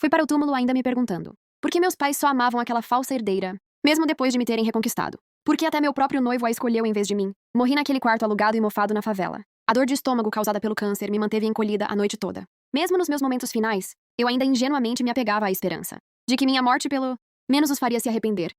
Fui para o túmulo ainda me perguntando por que meus pais só amavam aquela falsa herdeira, mesmo depois de me terem reconquistado. Por que até meu próprio noivo a escolheu em vez de mim? Morri naquele quarto alugado e mofado na favela. A dor de estômago causada pelo câncer me manteve encolhida a noite toda. Mesmo nos meus momentos finais, eu ainda ingenuamente me apegava à esperança de que minha morte pelo menos os faria se arrepender.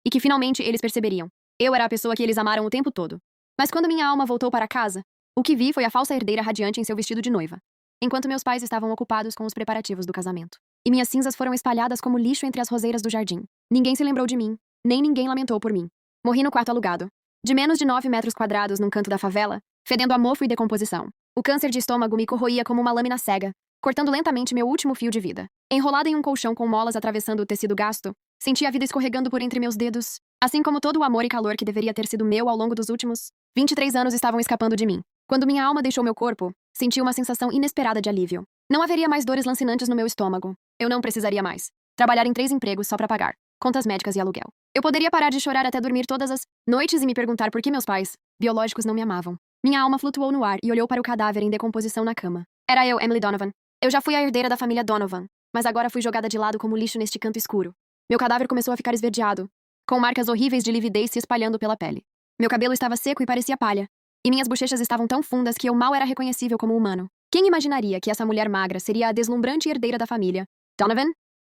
E que finalmente eles perceberiam. Eu era a pessoa que eles amaram o tempo todo. Mas quando minha alma voltou para casa, o que vi foi a falsa herdeira radiante em seu vestido de noiva, enquanto meus pais estavam ocupados com os preparativos do casamento. E minhas cinzas foram espalhadas como lixo entre as roseiras do jardim. Ninguém se lembrou de mim, nem ninguém lamentou por mim. Morri no quarto alugado, de menos de 9 metros quadrados num canto da favela, fedendo a mofo e decomposição. O câncer de estômago me corroía como uma lâmina cega, cortando lentamente meu último fio de vida. Enrolada em um colchão com molas atravessando o tecido gasto, senti a vida escorregando por entre meus dedos, assim como todo o amor e calor que deveria ter sido meu ao longo dos últimos 23 anos estavam escapando de mim. Quando minha alma deixou meu corpo, senti uma sensação inesperada de alívio. Não haveria mais dores lancinantes no meu estômago. Eu não precisaria mais trabalhar em 3 empregos só para pagar contas médicas e aluguel. Eu poderia parar de chorar até dormir todas as noites e me perguntar por que meus pais biológicos não me amavam. Minha alma flutuou no ar e olhou para o cadáver em decomposição na cama. Era eu, Emily Donovan. Eu já fui a herdeira da família Donovan, mas agora fui jogada de lado como lixo neste canto escuro. Meu cadáver começou a ficar esverdeado, com marcas horríveis de lividez se espalhando pela pele. Meu cabelo estava seco e parecia palha, e minhas bochechas estavam tão fundas que eu mal era reconhecível como humano. Quem imaginaria que essa mulher magra seria a deslumbrante herdeira da família? Donovan?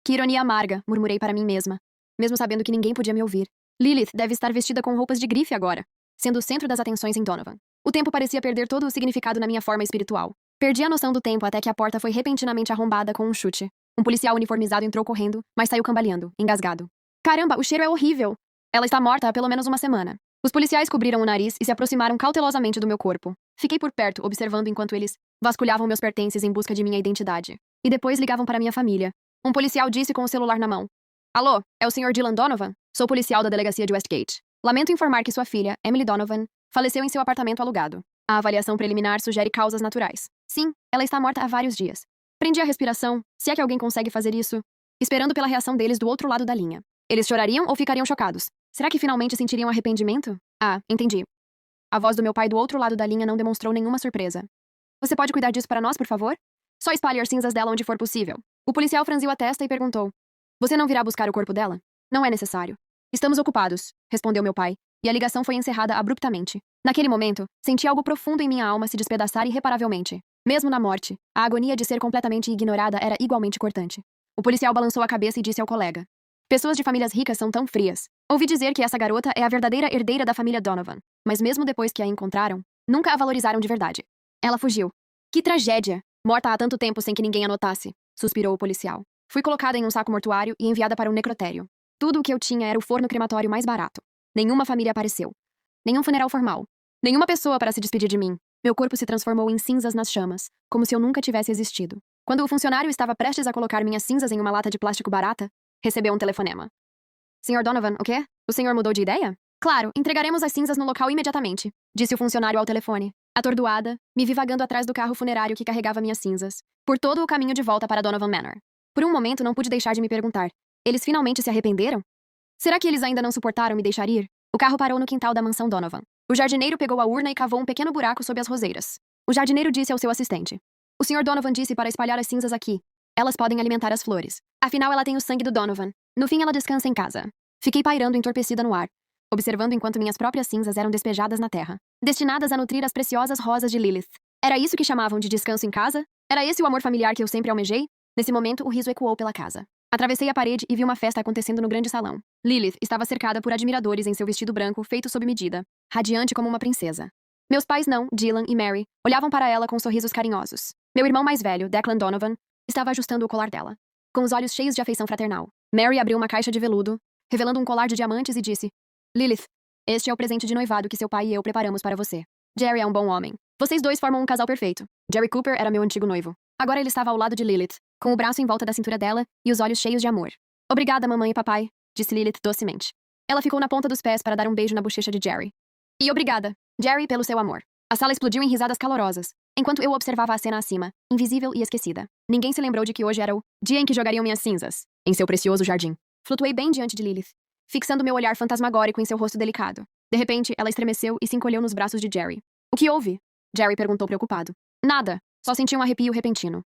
Que ironia amarga, murmurei para mim mesma, mesmo sabendo que ninguém podia me ouvir. Lilith deve estar vestida com roupas de grife agora, sendo o centro das atenções em Donovan. O tempo parecia perder todo o significado na minha forma espiritual. Perdi a noção do tempo até que a porta foi repentinamente arrombada com um chute. Um policial uniformizado entrou correndo, mas saiu cambaleando, engasgado. Caramba, o cheiro é horrível! Ela está morta há pelo menos uma semana. Os policiais cobriram o nariz e se aproximaram cautelosamente do meu corpo. Fiquei por perto, observando enquanto eles vasculhavam meus pertences em busca de minha identidade. E depois ligavam para minha família. Um policial disse com o celular na mão: Alô, é o Sr. Dylan Donovan? Sou policial da delegacia de Westgate. Lamento informar que sua filha, Emily Donovan, faleceu em seu apartamento alugado. A avaliação preliminar sugere causas naturais. Sim, ela está morta há vários dias. Prendi a respiração, se é que alguém consegue fazer isso, esperando pela reação deles do outro lado da linha. Eles chorariam ou ficariam chocados? Será que finalmente sentiriam arrependimento? Ah, entendi. A voz do meu pai do outro lado da linha não demonstrou nenhuma surpresa. Você pode cuidar disso para nós, por favor? Só espalhe as cinzas dela onde for possível. O policial franziu a testa e perguntou: Você não virá buscar o corpo dela? Não é necessário. Estamos ocupados, respondeu meu pai, e a ligação foi encerrada abruptamente. Naquele momento, senti algo profundo em minha alma se despedaçar irreparavelmente. Mesmo na morte, a agonia de ser completamente ignorada era igualmente cortante. O policial balançou a cabeça e disse ao colega: Pessoas de famílias ricas são tão frias. Ouvi dizer que essa garota é a verdadeira herdeira da família Donovan, mas mesmo depois que a encontraram, nunca a valorizaram de verdade. Ela fugiu. Que tragédia! Morta há tanto tempo sem que ninguém a notasse, suspirou o policial. Fui colocada em um saco mortuário e enviada para um necrotério. Tudo o que eu tinha era o forno crematório mais barato. Nenhuma família apareceu. Nenhum funeral formal. Nenhuma pessoa para se despedir de mim. Meu corpo se transformou em cinzas nas chamas, como se eu nunca tivesse existido. Quando o funcionário estava prestes a colocar minhas cinzas em uma lata de plástico barata, recebeu um telefonema. Sr. Donovan, o quê? O senhor mudou de ideia? Claro, entregaremos as cinzas no local imediatamente, disse o funcionário ao telefone. Atordoada, me vi vagando atrás do carro funerário que carregava minhas cinzas, por todo o caminho de volta para Donovan Manor. Por um momento não pude deixar de me perguntar: eles finalmente se arrependeram? Será que eles ainda não suportaram me deixar ir? O carro parou no quintal da mansão Donovan. O jardineiro pegou a urna e cavou um pequeno buraco sob as roseiras. O jardineiro disse ao seu assistente: O Sr. Donovan disse para espalhar as cinzas aqui. Elas podem alimentar as flores. Afinal, ela tem o sangue do Donovan. No fim, ela descansa em casa. Fiquei pairando entorpecida no ar, observando enquanto minhas próprias cinzas eram despejadas na terra, destinadas a nutrir as preciosas rosas de Lilith. Era isso que chamavam de descanso em casa? Era esse o amor familiar que eu sempre almejei? Nesse momento, o riso ecoou pela casa. Atravessei a parede e vi uma festa acontecendo no grande salão. Lilith estava cercada por admiradores em seu vestido branco feito sob medida, radiante como uma princesa. Meus pais não, Dylan e Mary, olhavam para ela com sorrisos carinhosos. Meu irmão mais velho, Declan Donovan, estava ajustando o colar dela, com os olhos cheios de afeição fraternal. Mary abriu uma caixa de veludo, revelando um colar de diamantes e disse: Lilith, este é o presente de noivado que seu pai e eu preparamos para você. Jerry é um bom homem. Vocês dois formam um casal perfeito. Jerry Cooper era meu antigo noivo. Agora ele estava ao lado de Lilith, com o braço em volta da cintura dela e os olhos cheios de amor. Obrigada, mamãe e papai, disse Lilith docemente. Ela ficou na ponta dos pés para dar um beijo na bochecha de Jerry. E obrigada, Jerry, pelo seu amor. A sala explodiu em risadas calorosas, enquanto eu observava a cena acima, invisível e esquecida. Ninguém se lembrou de que hoje era o dia em que jogariam minhas cinzas em seu precioso jardim. Flutuei bem diante de Lilith, fixando meu olhar fantasmagórico em seu rosto delicado. De repente, ela estremeceu e se encolheu nos braços de Jerry. O que houve? Jerry perguntou preocupado. Nada, só senti um arrepio repentino.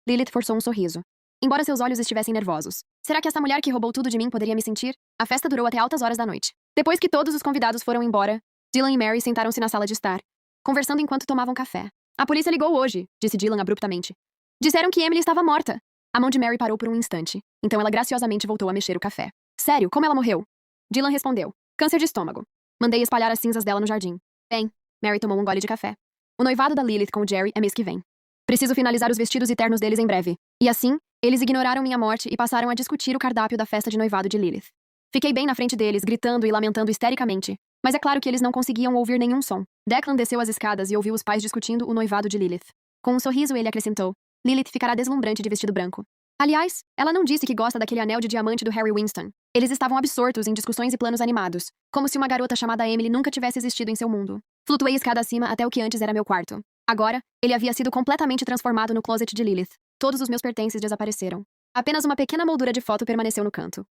Lilith forçou um sorriso. embora seus olhos estivessem nervosos. Será que essa mulher que roubou tudo de mim poderia me sentir? A festa durou até altas horas da noite. Depois que todos os convidados foram embora, Dylan e Mary sentaram-se na sala de estar, conversando enquanto tomavam café. A polícia ligou hoje, disse Dylan abruptamente. Disseram que Emily estava morta. A mão de Mary parou por um instante, então ela graciosamente voltou a mexer o café. Sério, como ela morreu? Dylan respondeu. Câncer de estômago. Mandei espalhar as cinzas dela no jardim. Bem, Mary tomou um gole de café. O noivado da Lilith com o Jerry é mês que vem. Preciso finalizar os vestidos e ternos deles em breve. E assim, eles ignoraram minha morte e passaram a discutir o cardápio da festa de noivado de Lilith. Fiquei bem na frente deles, gritando e lamentando histericamente. Mas é claro que eles não conseguiam ouvir nenhum som. Declan desceu as escadas e ouviu os pais discutindo o noivado de Lilith. Com um sorriso ele acrescentou. Lilith ficará deslumbrante de vestido branco. Aliás, ela não disse que gosta daquele anel de diamante do Harry Winston. Eles estavam absortos em discussões e planos animados, como se uma garota chamada Emily nunca tivesse existido em seu mundo. Flutuei escada acima até o que antes era meu quarto. Agora, ele havia sido completamente transformado no closet de Lilith. Todos os meus pertences desapareceram. Apenas uma pequena moldura de foto permaneceu no canto.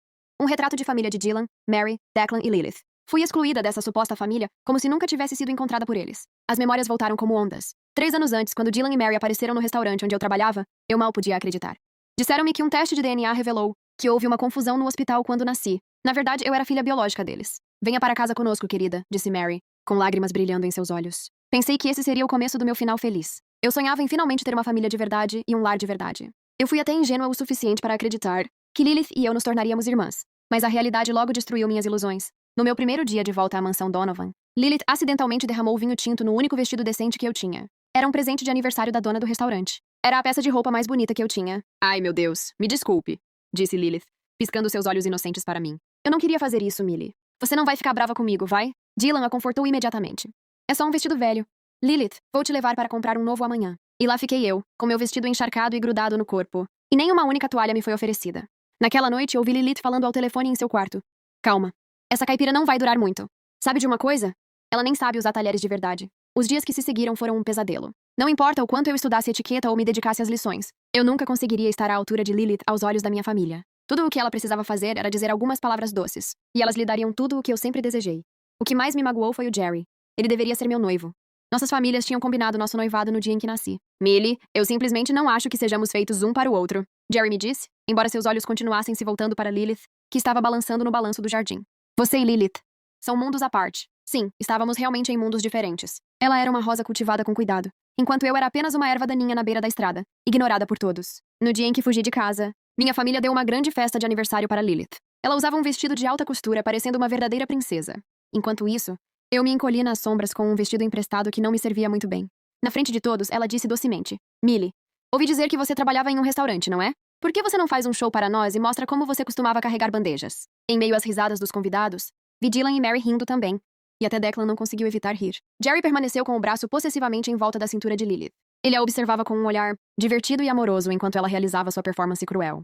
Um retrato de família de Dylan, Mary, Declan e Lilith. Fui excluída dessa suposta família como se nunca tivesse sido encontrada por eles. As memórias voltaram como ondas. 3 anos antes, quando Dylan e Mary apareceram no restaurante onde eu trabalhava, eu mal podia acreditar. Disseram-me que um teste de DNA revelou que houve uma confusão no hospital quando nasci. Na verdade, eu era filha biológica deles. Venha para casa conosco, querida, disse Mary, com lágrimas brilhando em seus olhos. Pensei que esse seria o começo do meu final feliz. Eu sonhava em finalmente ter uma família de verdade e um lar de verdade. Eu fui até ingênua o suficiente para acreditar que Lilith e eu nos tornaríamos irmãs. Mas a realidade logo destruiu minhas ilusões. No meu primeiro dia de volta à mansão Donovan, Lilith acidentalmente derramou vinho tinto no único vestido decente que eu tinha. Era um presente de aniversário da dona do restaurante. Era a peça de roupa mais bonita que eu tinha. Ai, meu Deus, me desculpe, disse Lilith, piscando seus olhos inocentes para mim. Eu não queria fazer isso, Millie. Você não vai ficar brava comigo, vai? Dylan a confortou imediatamente. É só um vestido velho. Lilith, vou te levar para comprar um novo amanhã. E lá fiquei eu, com meu vestido encharcado e grudado no corpo. E nem uma única toalha me foi oferecida. Naquela noite, ouvi Lilith falando ao telefone em seu quarto. Calma. Essa caipira não vai durar muito. Sabe de uma coisa? Ela nem sabe usar talheres de verdade. Os dias que se seguiram foram um pesadelo. Não importa o quanto eu estudasse etiqueta ou me dedicasse às lições, eu nunca conseguiria estar à altura de Lilith aos olhos da minha família. Tudo o que ela precisava fazer era dizer algumas palavras doces, e elas lhe dariam tudo o que eu sempre desejei. O que mais me magoou foi o Jerry. Ele deveria ser meu noivo. Nossas famílias tinham combinado nosso noivado no dia em que nasci. Millie, eu simplesmente não acho que sejamos feitos um para o outro, Jerry me disse, embora seus olhos continuassem se voltando para Lilith, que estava balançando no balanço do jardim. Você e Lilith são mundos à parte. Sim, estávamos realmente em mundos diferentes. Ela era uma rosa cultivada com cuidado, enquanto eu era apenas uma erva daninha na beira da estrada, ignorada por todos. No dia em que fugi de casa, minha família deu uma grande festa de aniversário para Lilith. Ela usava um vestido de alta costura, parecendo uma verdadeira princesa. Enquanto isso, eu me encolhi nas sombras com um vestido emprestado que não me servia muito bem. Na frente de todos, ela disse docemente. Millie, ouvi dizer que você trabalhava em um restaurante, não é? Por que você não faz um show para nós e mostra como você costumava carregar bandejas? Em meio às risadas dos convidados, vi Dylan e Mary rindo também. E até Declan não conseguiu evitar rir. Jerry permaneceu com o braço possessivamente em volta da cintura de Lilith. Ele a observava com um olhar divertido e amoroso enquanto ela realizava sua performance cruel.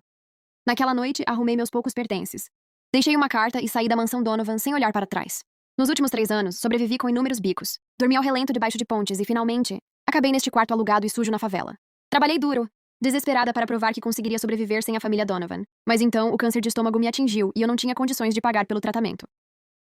Naquela noite, arrumei meus poucos pertences. Deixei uma carta e saí da mansão Donovan sem olhar para trás. Nos últimos 3 anos, sobrevivi com inúmeros bicos. Dormi ao relento debaixo de pontes e, finalmente, acabei neste quarto alugado e sujo na favela. Trabalhei duro, desesperada para provar que conseguiria sobreviver sem a família Donovan. Mas então, o câncer de estômago me atingiu e eu não tinha condições de pagar pelo tratamento.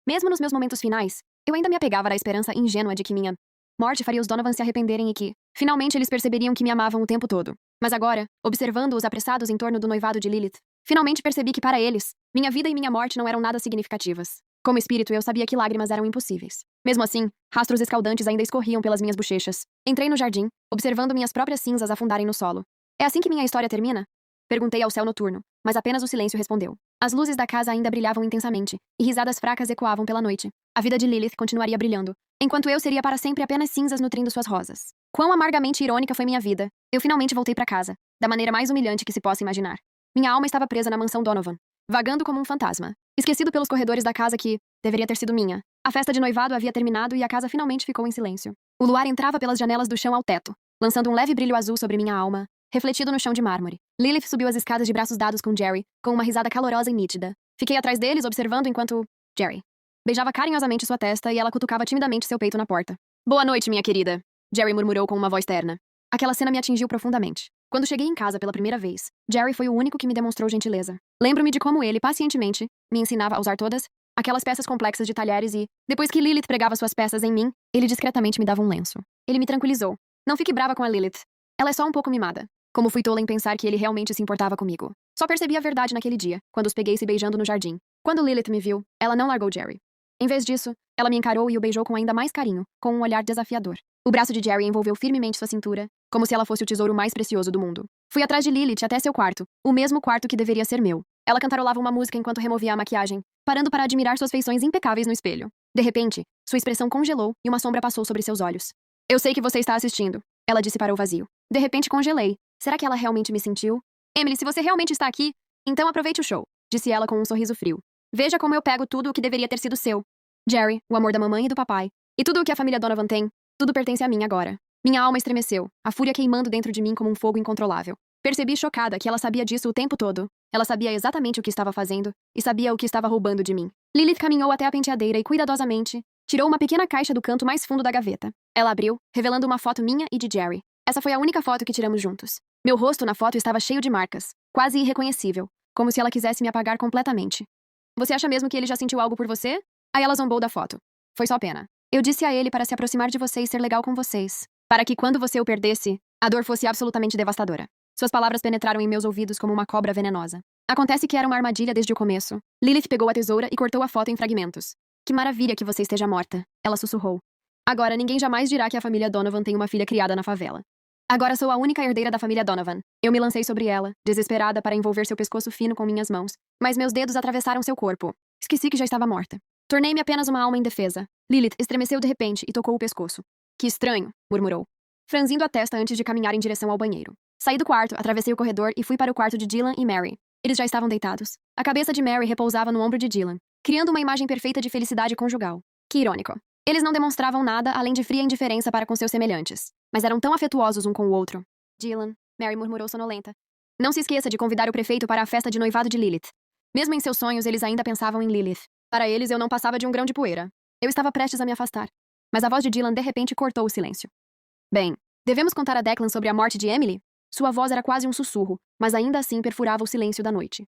Mesmo nos meus momentos finais, eu ainda me apegava à esperança ingênua de que minha morte faria os Donovan se arrependerem e que, finalmente, eles perceberiam que me amavam o tempo todo. Mas agora, observando-os apressados em torno do noivado de Lilith, finalmente percebi que, para eles, minha vida e minha morte não eram nada significativas. Como espírito, eu sabia que lágrimas eram impossíveis. Mesmo assim, rastros escaldantes ainda escorriam pelas minhas bochechas. Entrei no jardim, observando minhas próprias cinzas afundarem no solo. É assim que minha história termina? Perguntei ao céu noturno, mas apenas o silêncio respondeu. As luzes da casa ainda brilhavam intensamente, e risadas fracas ecoavam pela noite. A vida de Lilith continuaria brilhando, enquanto eu seria para sempre apenas cinzas nutrindo suas rosas. Quão amargamente irônica foi minha vida. Eu finalmente voltei para casa, da maneira mais humilhante que se possa imaginar. Minha alma estava presa na mansão Donovan, vagando como um fantasma, esquecido pelos corredores da casa que deveria ter sido minha. A festa de noivado havia terminado e a casa finalmente ficou em silêncio. O luar entrava pelas janelas do chão ao teto, lançando um leve brilho azul sobre minha alma, refletido no chão de mármore. Lilith subiu as escadas de braços dados com Jerry, com uma risada calorosa e nítida. Fiquei atrás deles, observando enquanto Jerry beijava carinhosamente sua testa e ela cutucava timidamente seu peito na porta. Boa noite, minha querida, Jerry murmurou com uma voz terna. Aquela cena me atingiu profundamente. Quando cheguei em casa pela primeira vez, Jerry foi o único que me demonstrou gentileza. Lembro-me de como ele, pacientemente, me ensinava a usar todas aquelas peças complexas de talheres e, depois que Lilith pregava suas peças em mim, ele discretamente me dava um lenço. Ele me tranquilizou. Não fique brava com a Lilith. Ela é só um pouco mimada. Como fui tola em pensar que ele realmente se importava comigo. Só percebi a verdade naquele dia, quando os peguei se beijando no jardim. Quando Lilith me viu, ela não largou Jerry. Em vez disso, ela me encarou e o beijou com ainda mais carinho, com um olhar desafiador. O braço de Jerry envolveu firmemente sua cintura, como se ela fosse o tesouro mais precioso do mundo. Fui atrás de Lilith até seu quarto, o mesmo quarto que deveria ser meu. Ela cantarolava uma música enquanto removia a maquiagem, parando para admirar suas feições impecáveis no espelho. De repente, sua expressão congelou e uma sombra passou sobre seus olhos. Eu sei que você está assistindo, ela disse para o vazio. De repente congelei. Será que ela realmente me sentiu? Emily, se você realmente está aqui, então aproveite o show, disse ela com um sorriso frio. Veja como eu pego tudo o que deveria ter sido seu. Jerry, o amor da mamãe e do papai. E tudo o que a família Donovan tem, tudo pertence a mim agora. Minha alma estremeceu, a fúria queimando dentro de mim como um fogo incontrolável. Percebi chocada que ela sabia disso o tempo todo. Ela sabia exatamente o que estava fazendo e sabia o que estava roubando de mim. Lilith caminhou até a penteadeira e cuidadosamente tirou uma pequena caixa do canto mais fundo da gaveta. Ela abriu, revelando uma foto minha e de Jerry. Essa foi a única foto que tiramos juntos. Meu rosto na foto estava cheio de marcas, quase irreconhecível, como se ela quisesse me apagar completamente. Você acha mesmo que ele já sentiu algo por você? Aí ela zombou da foto. Foi só pena. Eu disse a ele para se aproximar de você e ser legal com vocês. Para que quando você o perdesse, a dor fosse absolutamente devastadora. Suas palavras penetraram em meus ouvidos como uma cobra venenosa. Acontece que era uma armadilha desde o começo. Lilith pegou a tesoura e cortou a foto em fragmentos. Que maravilha que você esteja morta, ela sussurrou. Agora ninguém jamais dirá que a família Donovan tem uma filha criada na favela. Agora sou a única herdeira da família Donovan. Eu me lancei sobre ela, desesperada para envolver seu pescoço fino com minhas mãos. Mas meus dedos atravessaram seu corpo. Esqueci que já estava morta. Tornei-me apenas uma alma indefesa. Lilith estremeceu de repente e tocou o pescoço. Que estranho, murmurou, franzindo a testa antes de caminhar em direção ao banheiro. Saí do quarto, atravessei o corredor e fui para o quarto de Dylan e Mary. Eles já estavam deitados. A cabeça de Mary repousava no ombro de Dylan, criando uma imagem perfeita de felicidade conjugal. Que irônico. Eles não demonstravam nada além de fria indiferença para com seus semelhantes, mas eram tão afetuosos um com o outro. Dylan, Mary murmurou sonolenta. Não se esqueça de convidar o prefeito para a festa de noivado de Lilith. Mesmo em seus sonhos, eles ainda pensavam em Lilith. Para eles, eu não passava de um grão de poeira. Eu estava prestes a me afastar. Mas a voz de Dylan de repente cortou o silêncio. Bem, devemos contar a Declan sobre a morte de Emily? Sua voz era quase um sussurro, mas ainda assim perfurava o silêncio da noite.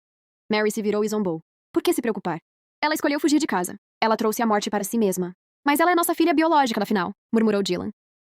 Mary se virou e zombou. Por que se preocupar? Ela escolheu fugir de casa. Ela trouxe a morte para si mesma. Mas ela é nossa filha biológica, afinal, murmurou Dylan.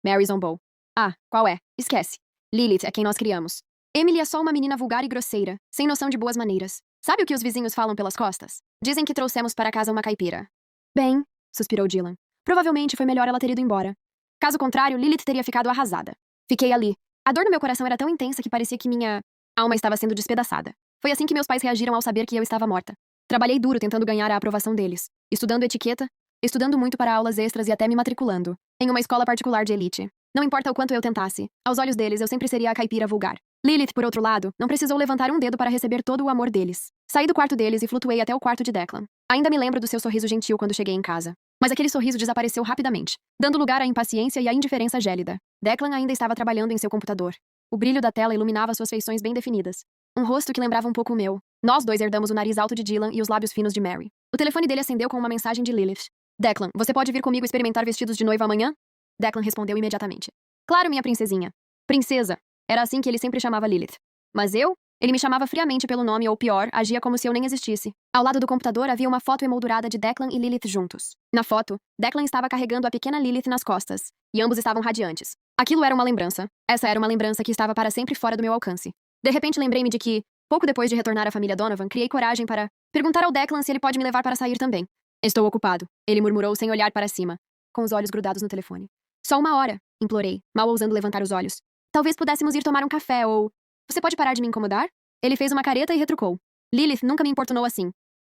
Mary zombou. Ah, qual é? Esquece. Lilith é quem nós criamos. Emily é só uma menina vulgar e grosseira, sem noção de boas maneiras. Sabe o que os vizinhos falam pelas costas? Dizem que trouxemos para casa uma caipira. Bem, suspirou Dylan. Provavelmente foi melhor ela ter ido embora. Caso contrário, Lilith teria ficado arrasada. Fiquei ali. A dor no meu coração era tão intensa que parecia que minha alma estava sendo despedaçada. Foi assim que meus pais reagiram ao saber que eu estava morta. Trabalhei duro tentando ganhar a aprovação deles, estudando etiqueta, estudando muito para aulas extras e até me matriculando em uma escola particular de elite. Não importa o quanto eu tentasse, aos olhos deles eu sempre seria a caipira vulgar. Lilith, por outro lado, não precisou levantar um dedo para receber todo o amor deles. Saí do quarto deles e flutuei até o quarto de Declan. Ainda me lembro do seu sorriso gentil quando cheguei em casa. Mas aquele sorriso desapareceu rapidamente, dando lugar à impaciência e à indiferença gélida. Declan ainda estava trabalhando em seu computador. O brilho da tela iluminava suas feições bem definidas. Um rosto que lembrava um pouco o meu. Nós dois herdamos o nariz alto de Dylan e os lábios finos de Mary. O telefone dele acendeu com uma mensagem de Lilith. Declan, você pode vir comigo experimentar vestidos de noiva amanhã? Declan respondeu imediatamente. Claro, minha princesinha. Princesa. Era assim que ele sempre chamava Lilith. Mas eu? Ele me chamava friamente pelo nome ou, pior, agia como se eu nem existisse. Ao lado do computador havia uma foto emoldurada de Declan e Lilith juntos. Na foto, Declan estava carregando a pequena Lilith nas costas, e ambos estavam radiantes. Aquilo era uma lembrança. Essa era uma lembrança que estava para sempre fora do meu alcance. De repente lembrei-me de que, pouco depois de retornar à família Donovan, criei coragem para perguntar ao Declan se ele pode me levar para sair também. Estou ocupado, ele murmurou sem olhar para cima, com os olhos grudados no telefone. Só uma hora, implorei, mal ousando levantar os olhos. Talvez pudéssemos ir tomar um café ou... Você pode parar de me incomodar? Ele fez uma careta e retrucou. Lilith nunca me importunou assim.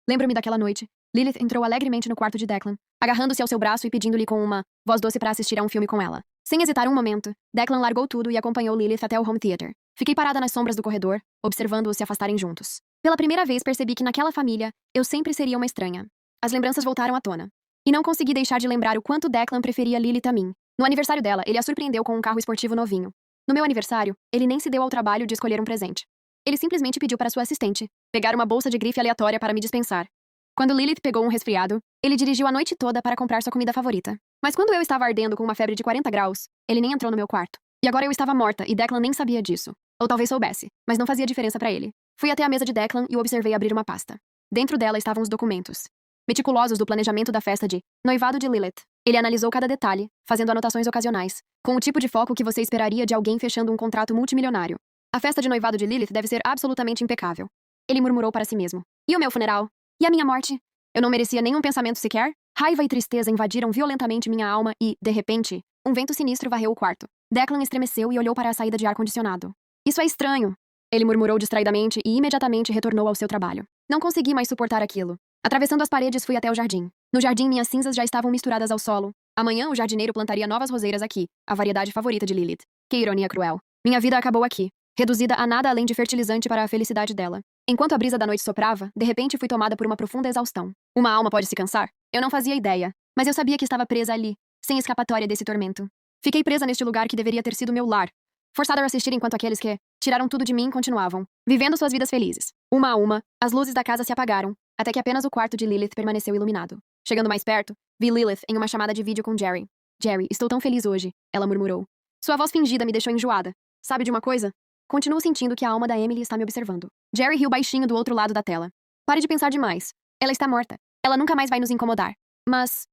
Lembro-me daquela noite. Lilith entrou alegremente no quarto de Declan, agarrando-se ao seu braço e pedindo-lhe com uma voz doce para assistir a um filme com ela. Sem hesitar um momento, Declan largou tudo e acompanhou Lilith até o home theater. Fiquei parada nas sombras do corredor, observando-os se afastarem juntos. Pela primeira vez percebi que naquela família, eu sempre seria uma estranha. As lembranças voltaram à tona. E não consegui deixar de lembrar o quanto Declan preferia Lilith a mim. No aniversário dela, ele a surpreendeu com um carro esportivo novinho. No meu aniversário, ele nem se deu ao trabalho de escolher um presente. Ele simplesmente pediu para sua assistente pegar uma bolsa de grife aleatória para me dispensar. Quando Lilith pegou um resfriado, ele dirigiu a noite toda para comprar sua comida favorita. Mas quando eu estava ardendo com uma febre de 40 graus, ele nem entrou no meu quarto. E agora eu estava morta e Declan nem sabia disso. Ou talvez soubesse, mas não fazia diferença para ele. Fui até a mesa de Declan e o observei abrir uma pasta. Dentro dela estavam os documentos meticulosos do planejamento da festa de noivado de Lilith. Ele analisou cada detalhe, fazendo anotações ocasionais, com o tipo de foco que você esperaria de alguém fechando um contrato multimilionário. A festa de noivado de Lilith deve ser absolutamente impecável. Ele murmurou para si mesmo. E o meu funeral? E a minha morte? Eu não merecia nenhum pensamento sequer? Raiva e tristeza invadiram violentamente minha alma e, de repente, um vento sinistro varreu o quarto. Declan estremeceu e olhou para a saída de ar-condicionado. Isso é estranho. Ele murmurou distraidamente e imediatamente retornou ao seu trabalho. Não consegui mais suportar aquilo. Atravessando as paredes, fui até o jardim. No jardim, minhas cinzas já estavam misturadas ao solo. Amanhã, o jardineiro plantaria novas roseiras aqui, a variedade favorita de Lilith. Que ironia cruel. Minha vida acabou aqui, reduzida a nada além de fertilizante para a felicidade dela. Enquanto a brisa da noite soprava, de repente fui tomada por uma profunda exaustão. Uma alma pode se cansar? Eu não fazia ideia, mas eu sabia que estava presa ali, sem escapatória desse tormento. Fiquei presa neste lugar que deveria ter sido meu lar, forçada a assistir enquanto aqueles que tiraram tudo de mim continuavam, vivendo suas vidas felizes. Uma a uma, as luzes da casa se apagaram, até que apenas o quarto de Lilith permaneceu iluminado. Chegando mais perto, vi Lilith em uma chamada de vídeo com Jerry. Jerry, estou tão feliz hoje, ela murmurou. Sua voz fingida me deixou enjoada. Sabe de uma coisa? Continuo sentindo que a alma da Emily está me observando. Jerry riu baixinho do outro lado da tela. Pare de pensar demais. Ela está morta. Ela nunca mais vai nos incomodar. Mas...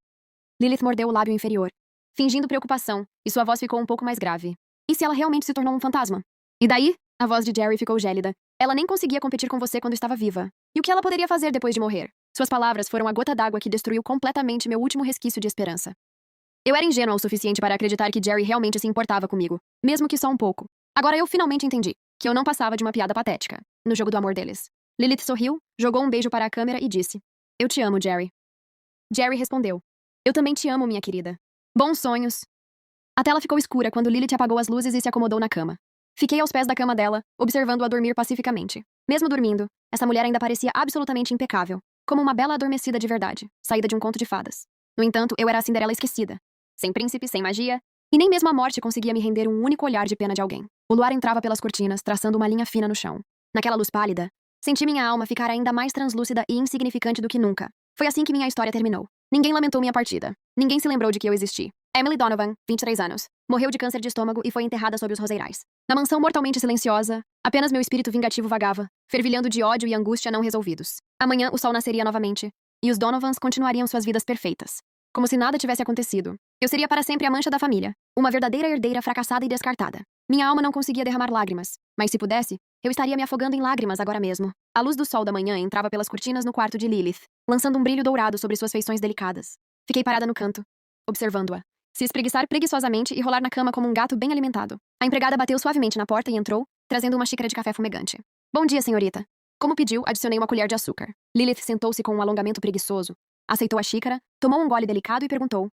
Lilith mordeu o lábio inferior, fingindo preocupação, e sua voz ficou um pouco mais grave. E se ela realmente se tornou um fantasma? E daí? A voz de Jerry ficou gélida. Ela nem conseguia competir com você quando estava viva. E o que ela poderia fazer depois de morrer? Suas palavras foram a gota d'água que destruiu completamente meu último resquício de esperança. Eu era ingênua o suficiente para acreditar que Jerry realmente se importava comigo, mesmo que só um pouco. Agora eu finalmente entendi que eu não passava de uma piada patética, no jogo do amor deles. Lilith sorriu, jogou um beijo para a câmera e disse: Eu te amo, Jerry. Jerry respondeu: Eu também te amo, minha querida. Bons sonhos. A tela ficou escura quando Lilith apagou as luzes e se acomodou na cama. Fiquei aos pés da cama dela, observando-a dormir pacificamente. Mesmo dormindo, essa mulher ainda parecia absolutamente impecável, como uma bela adormecida de verdade, saída de um conto de fadas. No entanto, eu era a Cinderela esquecida. Sem príncipe, sem magia, e nem mesmo a morte conseguia me render um único olhar de pena de alguém. O luar entrava pelas cortinas, traçando uma linha fina no chão. Naquela luz pálida, senti minha alma ficar ainda mais translúcida e insignificante do que nunca. Foi assim que minha história terminou. Ninguém lamentou minha partida. Ninguém se lembrou de que eu existi. Emily Donovan, 23 anos, morreu de câncer de estômago e foi enterrada sob os roseirais. Na mansão mortalmente silenciosa, apenas meu espírito vingativo vagava, fervilhando de ódio e angústia não resolvidos. Amanhã o sol nasceria novamente, e os Donovans continuariam suas vidas perfeitas. Como se nada tivesse acontecido. Eu seria para sempre a mancha da família, uma verdadeira herdeira fracassada e descartada. Minha alma não conseguia derramar lágrimas, mas se pudesse, eu estaria me afogando em lágrimas agora mesmo. A luz do sol da manhã entrava pelas cortinas no quarto de Lilith, lançando um brilho dourado sobre suas feições delicadas. Fiquei parada no canto, observando-a. Se espreguiçar preguiçosamente e rolar na cama como um gato bem alimentado. A empregada bateu suavemente na porta e entrou, trazendo uma xícara de café fumegante. Bom dia, senhorita. Como pediu, adicionei uma colher de açúcar. Lilith sentou-se com um alongamento preguiçoso, aceitou a xícara, tomou um gole delicado e perguntou: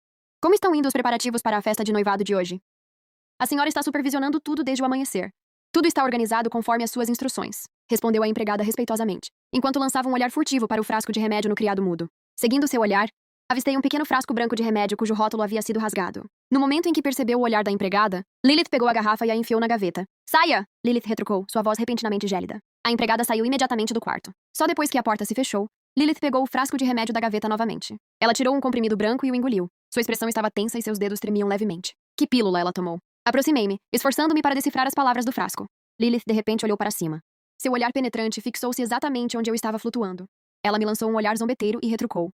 Como estão indo os preparativos para a festa de noivado de hoje? A senhora está supervisionando tudo desde o amanhecer. Tudo está organizado conforme as suas instruções, respondeu a empregada respeitosamente, enquanto lançava um olhar furtivo para o frasco de remédio no criado mudo. Seguindo seu olhar, avistei um pequeno frasco branco de remédio cujo rótulo havia sido rasgado. No momento em que percebeu o olhar da empregada, Lilith pegou a garrafa e a enfiou na gaveta. Saia! Lilith retrucou, sua voz repentinamente gélida. A empregada saiu imediatamente do quarto. Só depois que a porta se fechou, Lilith pegou o frasco de remédio da gaveta novamente. Ela tirou um comprimido branco e o engoliu. Sua expressão estava tensa e seus dedos tremiam levemente. Que pílula ela tomou? Aproximei-me, esforçando-me para decifrar as palavras do frasco. Lilith de repente olhou para cima. Seu olhar penetrante fixou-se exatamente onde eu estava flutuando. Ela me lançou um olhar zombeteiro e retrucou: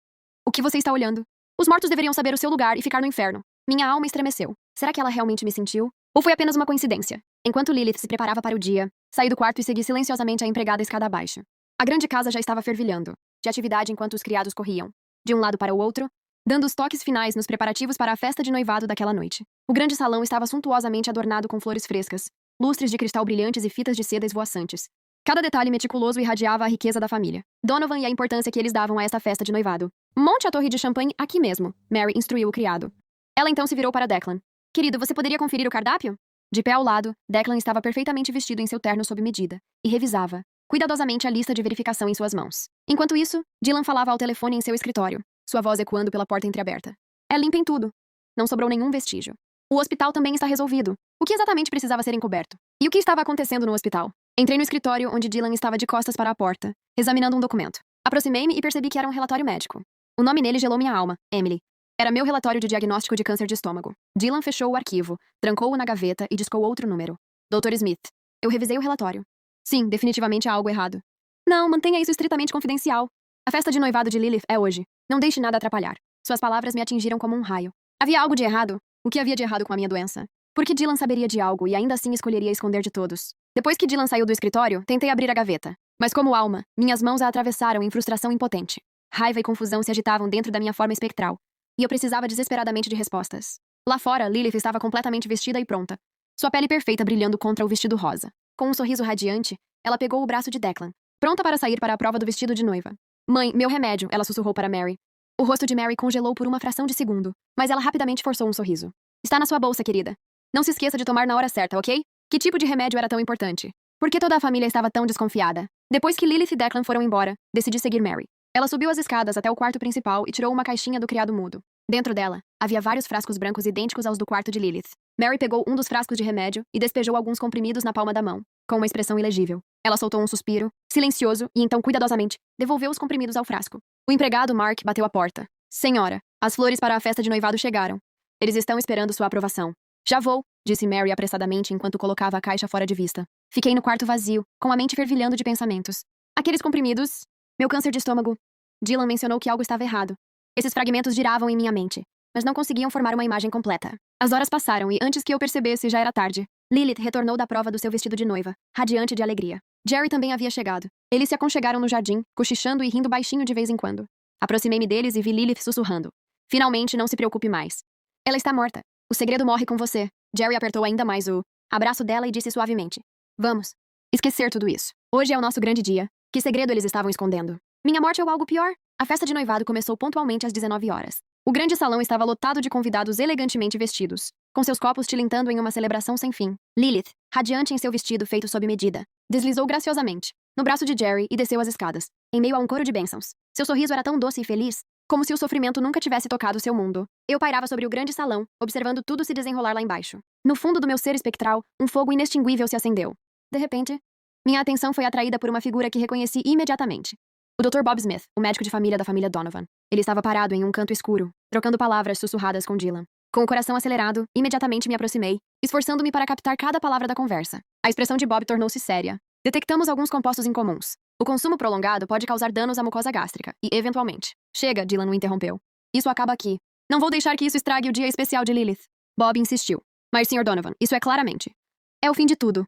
O que você está olhando? Os mortos deveriam saber o seu lugar e ficar no inferno. Minha alma estremeceu. Será que ela realmente me sentiu? Ou foi apenas uma coincidência? Enquanto Lilith se preparava para o dia, saí do quarto e segui silenciosamente a empregada escada abaixo. A grande casa já estava fervilhando, de atividade enquanto os criados corriam, de um lado para o outro, dando os toques finais nos preparativos para a festa de noivado daquela noite. O grande salão estava suntuosamente adornado com flores frescas, lustres de cristal brilhantes e fitas de seda esvoaçantes. Cada detalhe meticuloso irradiava a riqueza da família. Donovan e a importância que eles davam a esta festa de noivado. Monte a torre de champanhe aqui mesmo, Mary instruiu o criado. Ela então se virou para Declan. Querido, você poderia conferir o cardápio? De pé ao lado, Declan estava perfeitamente vestido em seu terno sob medida, e revisava, cuidadosamente, a lista de verificação em suas mãos. Enquanto isso, Dylan falava ao telefone em seu escritório, sua voz ecoando pela porta entreaberta. É limpa em tudo. Não sobrou nenhum vestígio. O hospital também está resolvido. O que exatamente precisava ser encoberto? E o que estava acontecendo no hospital? Entrei no escritório onde Dylan estava de costas para a porta, examinando um documento. Aproximei-me e percebi que era um relatório médico. O nome nele gelou minha alma, Emily. Era meu relatório de diagnóstico de câncer de estômago. Dylan fechou o arquivo, trancou-o na gaveta e discou outro número. Dr. Smith. Eu revisei o relatório. Sim, definitivamente há algo errado. Não, mantenha isso estritamente confidencial. A festa de noivado de Lilith é hoje. Não deixe nada atrapalhar. Suas palavras me atingiram como um raio. Havia algo de errado? O que havia de errado com a minha doença? Por que Dylan saberia de algo e ainda assim escolheria esconder de todos? Depois que Dylan saiu do escritório, tentei abrir a gaveta. Mas como alma, minhas mãos a atravessaram em frustração impotente. Raiva e confusão se agitavam dentro da minha forma espectral. E eu precisava desesperadamente de respostas. Lá fora, Lilith estava completamente vestida e pronta. Sua pele perfeita brilhando contra o vestido rosa. Com um sorriso radiante, ela pegou o braço de Declan, pronta para sair para a prova do vestido de noiva. Mãe, meu remédio, ela sussurrou para Mary. O rosto de Mary congelou por uma fração de segundo, mas ela rapidamente forçou um sorriso. Está na sua bolsa, querida. Não se esqueça de tomar na hora certa, ok? Que tipo de remédio era tão importante? Por que toda a família estava tão desconfiada? Depois que Lilith e Declan foram embora, decidi seguir Mary. Ela subiu as escadas até o quarto principal e tirou uma caixinha do criado mudo. Dentro dela, havia vários frascos brancos idênticos aos do quarto de Lilith. Mary pegou um dos frascos de remédio e despejou alguns comprimidos na palma da mão, com uma expressão ilegível. Ela soltou um suspiro, silencioso, e então, cuidadosamente, devolveu os comprimidos ao frasco. O empregado Mark bateu à porta. Senhora, as flores para a festa de noivado chegaram. Eles estão esperando sua aprovação. Já vou, disse Mary apressadamente enquanto colocava a caixa fora de vista. Fiquei no quarto vazio, com a mente fervilhando de pensamentos. Aqueles comprimidos... Meu câncer de estômago... Dylan mencionou que algo estava errado. Esses fragmentos giravam em minha mente, mas não conseguiam formar uma imagem completa. As horas passaram e, antes que eu percebesse, já era tarde. Lilith retornou da prova do seu vestido de noiva, radiante de alegria. Jerry também havia chegado. Eles se aconchegaram no jardim, cochichando e rindo baixinho de vez em quando. Aproximei-me deles e vi Lilith sussurrando. Finalmente, não se preocupe mais. Ela está morta. O segredo morre com você. Jerry apertou ainda mais o abraço dela e disse suavemente. Vamos. Esquecer tudo isso. Hoje é o nosso grande dia. Que segredo eles estavam escondendo? Minha morte ou algo pior? A festa de noivado começou pontualmente às 19 horas. O grande salão estava lotado de convidados elegantemente vestidos, com seus copos tilintando em uma celebração sem fim. Lilith, radiante em seu vestido feito sob medida, deslizou graciosamente no braço de Jerry e desceu as escadas, em meio a um coro de bênçãos. Seu sorriso era tão doce e feliz, como se o sofrimento nunca tivesse tocado seu mundo. Eu pairava sobre o grande salão, observando tudo se desenrolar lá embaixo. No fundo do meu ser espectral, um fogo inextinguível se acendeu. De repente, minha atenção foi atraída por uma figura que reconheci imediatamente. O Dr. Bob Smith, o médico de família da família Donovan. Ele estava parado em um canto escuro, trocando palavras sussurradas com Dylan. Com o coração acelerado, imediatamente me aproximei, esforçando-me para captar cada palavra da conversa. A expressão de Bob tornou-se séria. Detectamos alguns compostos incomuns. O consumo prolongado pode causar danos à mucosa gástrica e, eventualmente... Chega, Dylan o interrompeu. Isso acaba aqui. Não vou deixar que isso estrague o dia especial de Lilith. Bob insistiu. Mas, Sr. Donovan, isso é claramente... É o fim de tudo.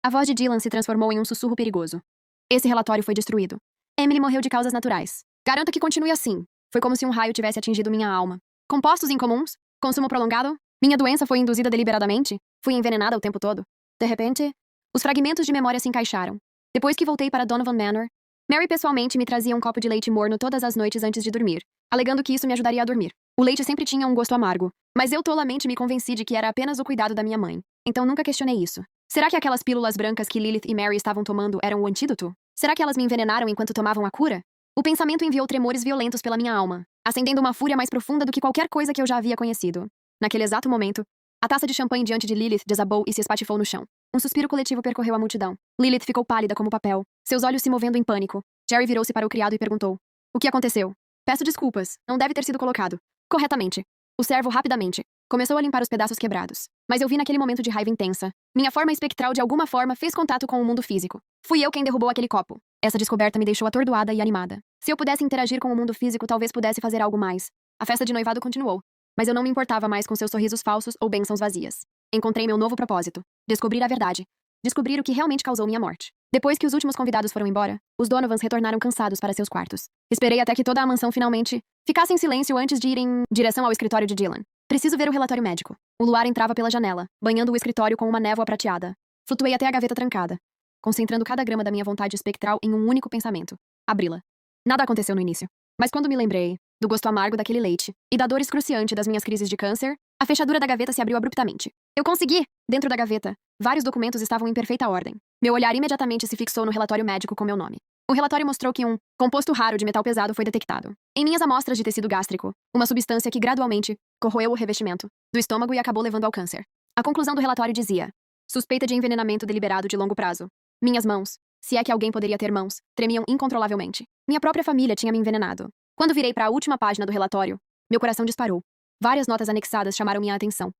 A voz de Dylan se transformou em um sussurro perigoso. Esse relatório foi destruído. Emily morreu de causas naturais. Garanta que continue assim. Foi como se um raio tivesse atingido minha alma. Compostos incomuns? Consumo prolongado? Minha doença foi induzida deliberadamente? Fui envenenada o tempo todo? De repente, os fragmentos de memória se encaixaram. Depois que voltei para Donovan Manor, Mary pessoalmente me trazia um copo de leite morno todas as noites antes de dormir, alegando que isso me ajudaria a dormir. O leite sempre tinha um gosto amargo, mas eu tolamente me convenci de que era apenas o cuidado da minha mãe. Então nunca questionei isso. Será que aquelas pílulas brancas que Lilith e Mary estavam tomando eram o antídoto? Será que elas me envenenaram enquanto tomavam a cura? O pensamento enviou tremores violentos pela minha alma, acendendo uma fúria mais profunda do que qualquer coisa que eu já havia conhecido. Naquele exato momento, a taça de champanhe diante de Lilith desabou e se espatifou no chão. Um suspiro coletivo percorreu a multidão. Lilith ficou pálida como papel, seus olhos se movendo em pânico. Jerry virou-se para o criado e perguntou. O que aconteceu? Peço desculpas, não deve ter sido colocado. Corretamente. O servo rapidamente começou a limpar os pedaços quebrados. Mas eu vi naquele momento de raiva intensa. Minha forma espectral de alguma forma fez contato com o mundo físico. Fui eu quem derrubou aquele copo. Essa descoberta me deixou atordoada e animada. Se eu pudesse interagir com o mundo físico, talvez pudesse fazer algo mais. A festa de noivado continuou. Mas eu não me importava mais com seus sorrisos falsos ou bênçãos vazias. Encontrei meu novo propósito. Descobrir a verdade. Descobrir o que realmente causou minha morte. Depois que os últimos convidados foram embora, os Donovans retornaram cansados para seus quartos. Esperei até que toda a mansão finalmente ficasse em silêncio antes de ir em direção ao escritório de Dylan. Preciso ver o relatório médico. O luar entrava pela janela, banhando o escritório com uma névoa prateada. Flutuei até a gaveta trancada, concentrando cada grama da minha vontade espectral em um único pensamento. Abri-la. Nada aconteceu no início. Mas quando me lembrei do gosto amargo daquele leite e da dor excruciante das minhas crises de câncer, a fechadura da gaveta se abriu abruptamente. Eu consegui! Dentro da gaveta, vários documentos estavam em perfeita ordem. Meu olhar imediatamente se fixou no relatório médico com meu nome. O relatório mostrou que um composto raro de metal pesado foi detectado em minhas amostras de tecido gástrico, uma substância que gradualmente corroeu o revestimento do estômago e acabou levando ao câncer. A conclusão do relatório dizia: suspeita de envenenamento deliberado de longo prazo. Minhas mãos, se é que alguém poderia ter mãos, tremiam incontrolavelmente. Minha própria família tinha me envenenado. Quando virei para a última página do relatório, meu coração disparou. Várias notas anexadas chamaram minha atenção.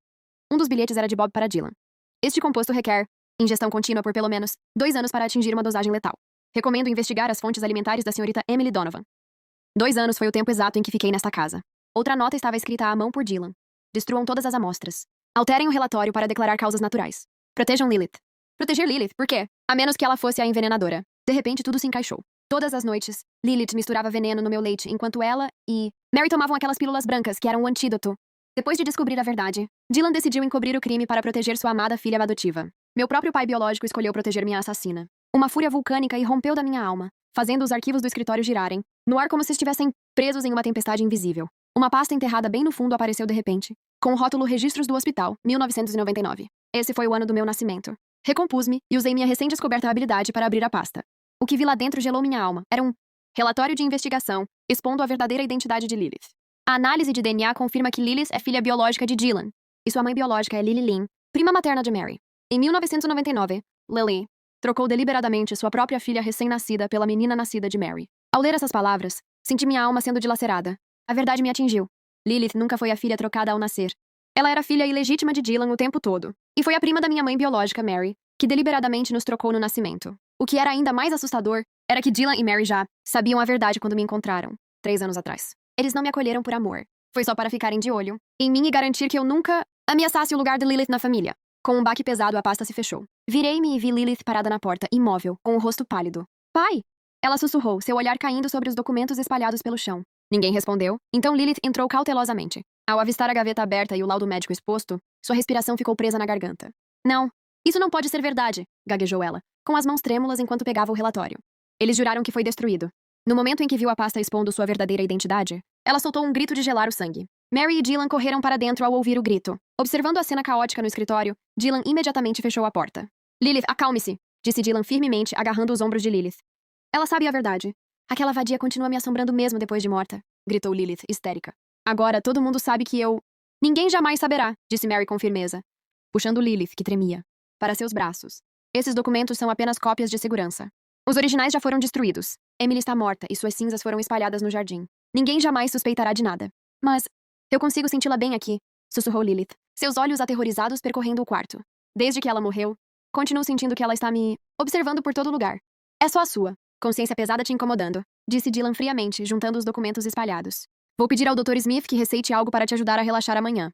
Um dos bilhetes era de Bob para Dylan. Este composto requer ingestão contínua por pelo menos 2 anos para atingir uma dosagem letal. Recomendo investigar as fontes alimentares da senhorita Emily Donovan. 2 anos foi o tempo exato em que fiquei nesta casa. Outra nota estava escrita à mão por Dylan. Destruam todas as amostras. Alterem o relatório para declarar causas naturais. Protejam Lilith. Proteger Lilith, por quê? A menos que ela fosse a envenenadora. De repente, tudo se encaixou. Todas as noites, Lilith misturava veneno no meu leite enquanto ela e Mary tomavam aquelas pílulas brancas que eram um antídoto. Depois de descobrir a verdade, Dylan decidiu encobrir o crime para proteger sua amada filha adotiva. Meu próprio pai biológico escolheu proteger minha assassina. Uma fúria vulcânica irrompeu da minha alma, fazendo os arquivos do escritório girarem, no ar como se estivessem presos em uma tempestade invisível. Uma pasta enterrada bem no fundo apareceu de repente, com o rótulo Registros do Hospital, 1999. Esse foi o ano do meu nascimento. Recompus-me e usei minha recém-descoberta habilidade para abrir a pasta. O que vi lá dentro gelou minha alma. Era um relatório de investigação, expondo a verdadeira identidade de Lilith. A análise de DNA confirma que Lilith é filha biológica de Dylan, e sua mãe biológica é Lily Lynn, prima materna de Mary. Em 1999, Lily trocou deliberadamente sua própria filha recém-nascida pela menina nascida de Mary. Ao ler essas palavras, senti minha alma sendo dilacerada. A verdade me atingiu. Lilith nunca foi a filha trocada ao nascer. Ela era filha ilegítima de Dylan o tempo todo. E foi a prima da minha mãe biológica, Mary, que deliberadamente nos trocou no nascimento. O que era ainda mais assustador era que Dylan e Mary já sabiam a verdade quando me encontraram, 3 anos atrás. Eles não me acolheram por amor. Foi só para ficarem de olho em mim e garantir que eu nunca ameaçasse o lugar de Lilith na família. Com um baque pesado, a pasta se fechou. Virei-me e vi Lilith parada na porta, imóvel, com o rosto pálido. Pai! Ela sussurrou, seu olhar caindo sobre os documentos espalhados pelo chão. Ninguém respondeu, então Lilith entrou cautelosamente. Ao avistar a gaveta aberta e o laudo médico exposto, sua respiração ficou presa na garganta. Não, isso não pode ser verdade, gaguejou ela, com as mãos trêmulas enquanto pegava o relatório. Eles juraram que foi destruído. No momento em que viu a pasta expondo sua verdadeira identidade, ela soltou um grito de gelar o sangue. Mary e Dylan correram para dentro ao ouvir o grito. Observando a cena caótica no escritório, Dylan imediatamente fechou a porta. Lilith, acalme-se, disse Dylan firmemente, agarrando os ombros de Lilith. Ela sabe a verdade. Aquela vadia continua me assombrando mesmo depois de morta, gritou Lilith, histérica. Agora todo mundo sabe que eu... Ninguém jamais saberá, disse Mary com firmeza, puxando Lilith, que tremia, para seus braços. Esses documentos são apenas cópias de segurança. Os originais já foram destruídos. Emily está morta e suas cinzas foram espalhadas no jardim. Ninguém jamais suspeitará de nada. Mas eu consigo senti-la bem aqui, sussurrou Lilith, seus olhos aterrorizados percorrendo o quarto. Desde que ela morreu, continuo sentindo que ela está me observando por todo lugar. É só a sua consciência pesada te incomodando, disse Dylan friamente, juntando os documentos espalhados. Vou pedir ao Dr. Smith que receite algo para te ajudar a relaxar amanhã.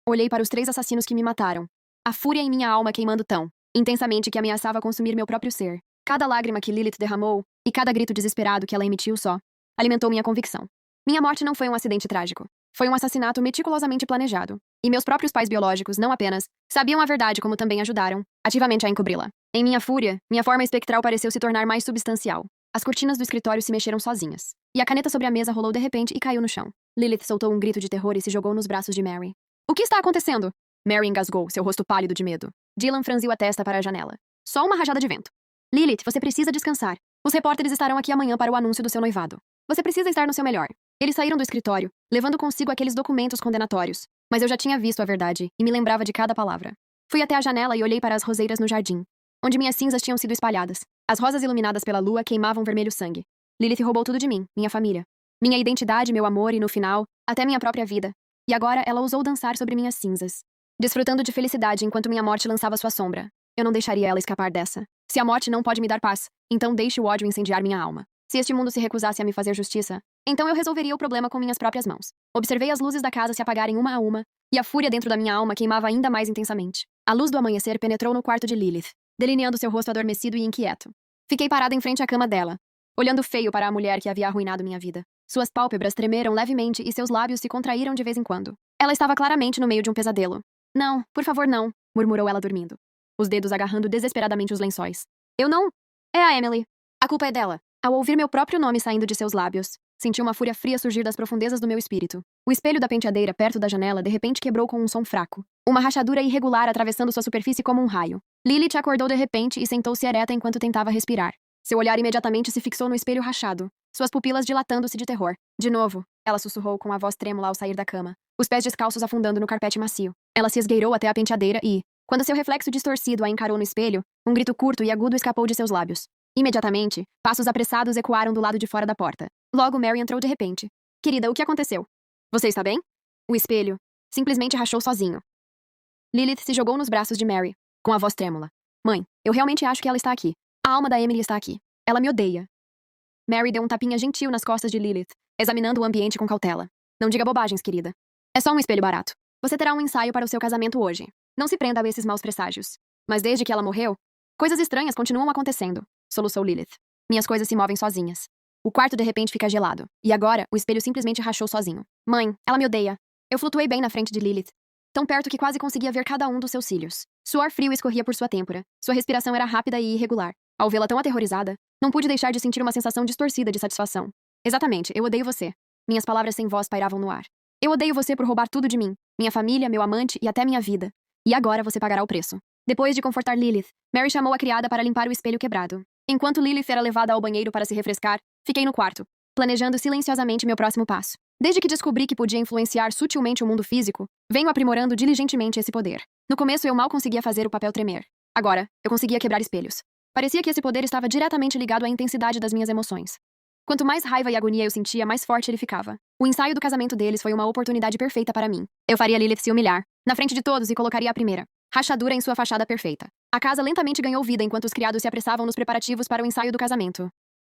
Olhei para os 3 assassinos que me mataram. A fúria em minha alma queimando tão intensamente que ameaçava consumir meu próprio ser. Cada lágrima que Lilith derramou, e cada grito desesperado que ela emitiu só, alimentou minha convicção. Minha morte não foi um acidente trágico. Foi um assassinato meticulosamente planejado. E meus próprios pais biológicos não apenas sabiam a verdade como também ajudaram, ativamente a encobri-la. Em minha fúria, minha forma espectral pareceu se tornar mais substancial. As cortinas do escritório se mexeram sozinhas. E a caneta sobre a mesa rolou de repente e caiu no chão. Lilith soltou um grito de terror e se jogou nos braços de Mary. O que está acontecendo? Mary engasgou, seu rosto pálido de medo. Dylan franziu a testa para a janela. Só uma rajada de vento. Lilith, você precisa descansar. Os repórteres estarão aqui amanhã para o anúncio do seu noivado. Você precisa estar no seu melhor. Eles saíram do escritório, levando consigo aqueles documentos condenatórios. Mas eu já tinha visto a verdade e me lembrava de cada palavra. Fui até a janela e olhei para as roseiras no jardim, onde minhas cinzas tinham sido espalhadas. As rosas iluminadas pela lua queimavam vermelho sangue. Lilith roubou tudo de mim, minha família. Minha identidade, meu amor e, no final, até minha própria vida. E agora ela ousou dançar sobre minhas cinzas, desfrutando de felicidade enquanto minha morte lançava sua sombra. Eu não deixaria ela escapar dessa. Se a morte não pode me dar paz, então deixe o ódio incendiar minha alma. Se este mundo se recusasse a me fazer justiça, então eu resolveria o problema com minhas próprias mãos. Observei as luzes da casa se apagarem uma a uma, e a fúria dentro da minha alma queimava ainda mais intensamente. A luz do amanhecer penetrou no quarto de Lilith, delineando seu rosto adormecido e inquieto. Fiquei parada em frente à cama dela, olhando feio para a mulher que havia arruinado minha vida. Suas pálpebras tremeram levemente e seus lábios se contraíram de vez em quando. Ela estava claramente no meio de um pesadelo. Não, por favor não, murmurou ela dormindo, os dedos agarrando desesperadamente os lençóis. Eu não... É a Emily. A culpa é dela. Ao ouvir meu próprio nome saindo de seus lábios, senti uma fúria fria surgir das profundezas do meu espírito. O espelho da penteadeira perto da janela de repente quebrou com um som fraco. Uma rachadura irregular atravessando sua superfície como um raio. Lilith acordou de repente e sentou-se ereta enquanto tentava respirar. Seu olhar imediatamente se fixou no espelho rachado, suas pupilas dilatando-se de terror. De novo, ela sussurrou com a voz trêmula ao sair da cama, os pés descalços afundando no carpete macio. Ela se esgueirou até a penteadeira e, quando seu reflexo distorcido a encarou no espelho, um grito curto e agudo escapou de seus lábios. Imediatamente, passos apressados ecoaram do lado de fora da porta. Logo Mary entrou de repente. Querida, o que aconteceu? Você está bem? O espelho simplesmente rachou sozinho. Lilith se jogou nos braços de Mary, com a voz trêmula. Mãe, eu realmente acho que ela está aqui. A alma da Emily está aqui. Ela me odeia. Mary deu um tapinha gentil nas costas de Lilith, examinando o ambiente com cautela. Não diga bobagens, querida. É só um espelho barato. Você terá um ensaio para o seu casamento hoje. Não se prenda a esses maus presságios. Mas desde que ela morreu, Coisas estranhas continuam acontecendo, soluçou Lilith. Minhas coisas se movem sozinhas. O quarto de repente fica gelado. E agora, o espelho simplesmente rachou sozinho. Mãe, ela me odeia. Eu flutuei bem na frente de Lilith, tão perto que quase conseguia ver cada um dos seus cílios. Suor frio escorria por sua têmpora. Sua respiração era rápida e irregular. Ao vê-la tão aterrorizada, não pude deixar de sentir uma sensação distorcida de satisfação. Exatamente, eu odeio você. Minhas palavras sem voz pairavam no ar. Eu odeio você por roubar tudo de mim. Minha família, meu amante e até minha vida. E agora você pagará o preço. Depois de confortar Lilith, Mary chamou a criada para limpar o espelho quebrado. Enquanto Lilith era levada ao banheiro para se refrescar, fiquei no quarto, planejando silenciosamente meu próximo passo. Desde que descobri que podia influenciar sutilmente o mundo físico, venho aprimorando diligentemente esse poder. No começo eu mal conseguia fazer o papel tremer. Agora, eu conseguia quebrar espelhos. Parecia que esse poder estava diretamente ligado à intensidade das minhas emoções. Quanto mais raiva e agonia eu sentia, mais forte ele ficava. O ensaio do casamento deles foi uma oportunidade perfeita para mim. Eu faria Lilith se humilhar, na frente de todos, e colocaria a primeira rachadura em sua fachada perfeita. A casa lentamente ganhou vida enquanto os criados se apressavam nos preparativos para o ensaio do casamento.